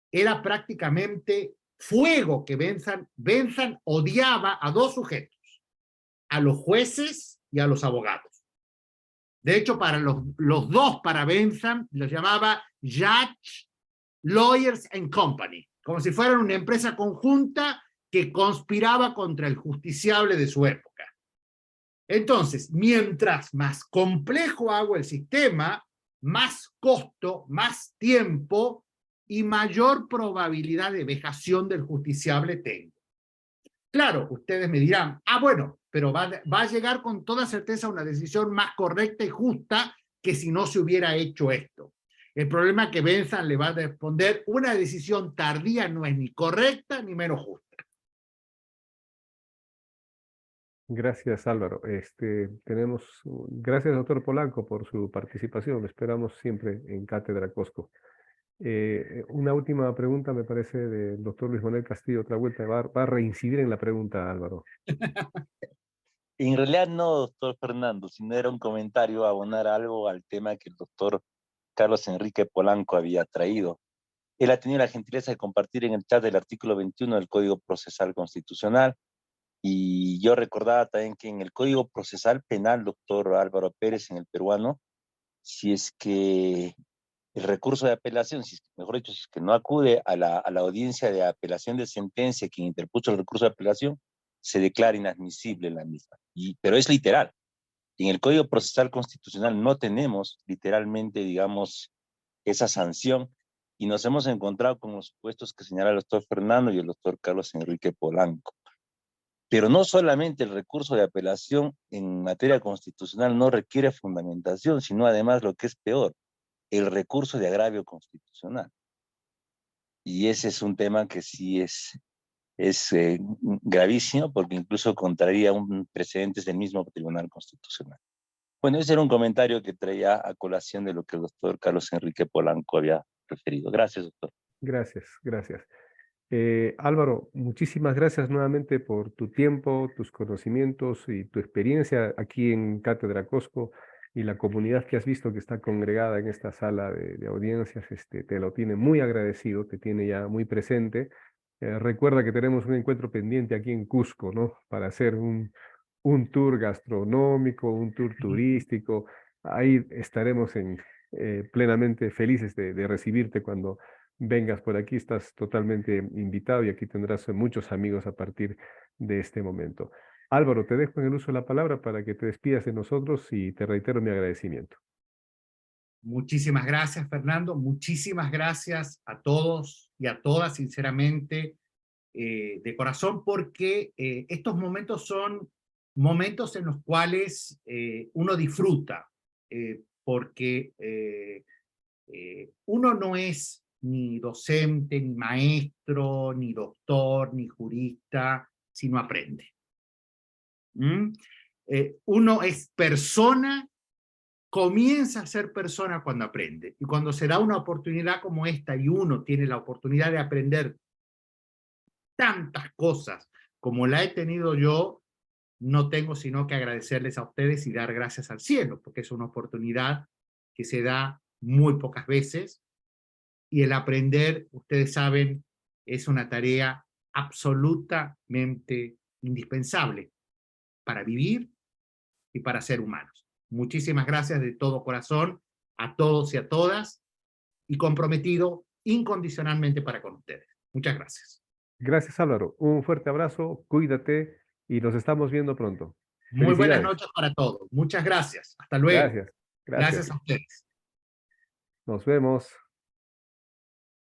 era prácticamente fuego que Bentham odiaba a dos sujetos, a los jueces y a los abogados. De hecho, para los dos, para Bentham, los llamaba Judge, Lawyers and Company, como si fueran una empresa conjunta que conspiraba contra el justiciable de su época. Entonces, mientras más complejo hago el sistema, más costo, más tiempo y mayor probabilidad de vejación del justiciable tengo. Claro, ustedes me dirán, bueno, pero va a llegar con toda certeza a una decisión más correcta y justa que si no se hubiera hecho esto. El problema es que Bentham le va a responder, una decisión tardía no es ni correcta ni menos justa. Gracias, Álvaro. Gracias, doctor Polanco, por su participación. Lo esperamos siempre en Cátedra Cosco. Una última pregunta, me parece, del doctor Luis Manuel Castillo. Otra vuelta. Va a reincidir en la pregunta, Álvaro. En realidad no, doctor Fernando, sino era un comentario, abonar algo al tema que el doctor Carlos Enrique Polanco había traído. Él ha tenido la gentileza de compartir en el chat el artículo 21 del Código Procesal Constitucional, y yo recordaba también que en el Código Procesal Penal, doctor Álvaro Pérez, en el peruano, si es que el recurso de apelación, mejor dicho, si es que no acude a la audiencia de apelación de sentencia quien interpuso el recurso de apelación, se declara inadmisible la misma. Pero es literal. En el Código Procesal Constitucional no tenemos literalmente, digamos, esa sanción, y nos hemos encontrado con los supuestos que señala el doctor Fernando y el doctor Carlos Enrique Polanco. Pero no solamente el recurso de apelación en materia constitucional no requiere fundamentación, sino además, lo que es peor, el recurso de agravio constitucional. Y ese es un tema que sí es gravísimo, porque incluso contraría un precedente del mismo Tribunal Constitucional. Bueno, ese era un comentario que traía a colación de lo que el doctor Carlos Enrique Polanco había referido. Gracias, doctor. Gracias, gracias. Álvaro, muchísimas gracias nuevamente por tu tiempo, tus conocimientos y tu experiencia aquí en Cátedra Cosco, y la comunidad que has visto que está congregada en esta sala de audiencias, te lo tiene muy agradecido, te tiene ya muy presente. Recuerda que tenemos un encuentro pendiente aquí en Cusco, ¿no? Para hacer un tour gastronómico, un tour turístico. Ahí estaremos plenamente felices de recibirte cuando vengas por aquí. Estás totalmente invitado y aquí tendrás muchos amigos a partir de este momento. Álvaro, te dejo en el uso de la palabra para que te despidas de nosotros y te reitero mi agradecimiento. Muchísimas gracias, Fernando. Muchísimas gracias a todos y a todas, sinceramente, de corazón, porque estos momentos son momentos en los cuales uno disfruta, porque uno no es ni docente, ni maestro, ni doctor, ni jurista, sino aprende. Uno es persona, comienza a ser persona cuando aprende. Y cuando se da una oportunidad como esta y uno tiene la oportunidad de aprender tantas cosas como la he tenido yo, no tengo sino que agradecerles a ustedes y dar gracias al cielo, porque es una oportunidad que se da muy pocas veces, y el aprender, ustedes saben, es una tarea absolutamente indispensable para vivir y para ser humanos. Muchísimas gracias de todo corazón a todos y a todas, y comprometido incondicionalmente para con ustedes. Muchas gracias. Gracias, Álvaro. Un fuerte abrazo, cuídate y nos estamos viendo pronto. Muy buenas Felicidades. noches para todos. Muchas gracias. Hasta luego. Gracias. Gracias a ustedes. Nos vemos.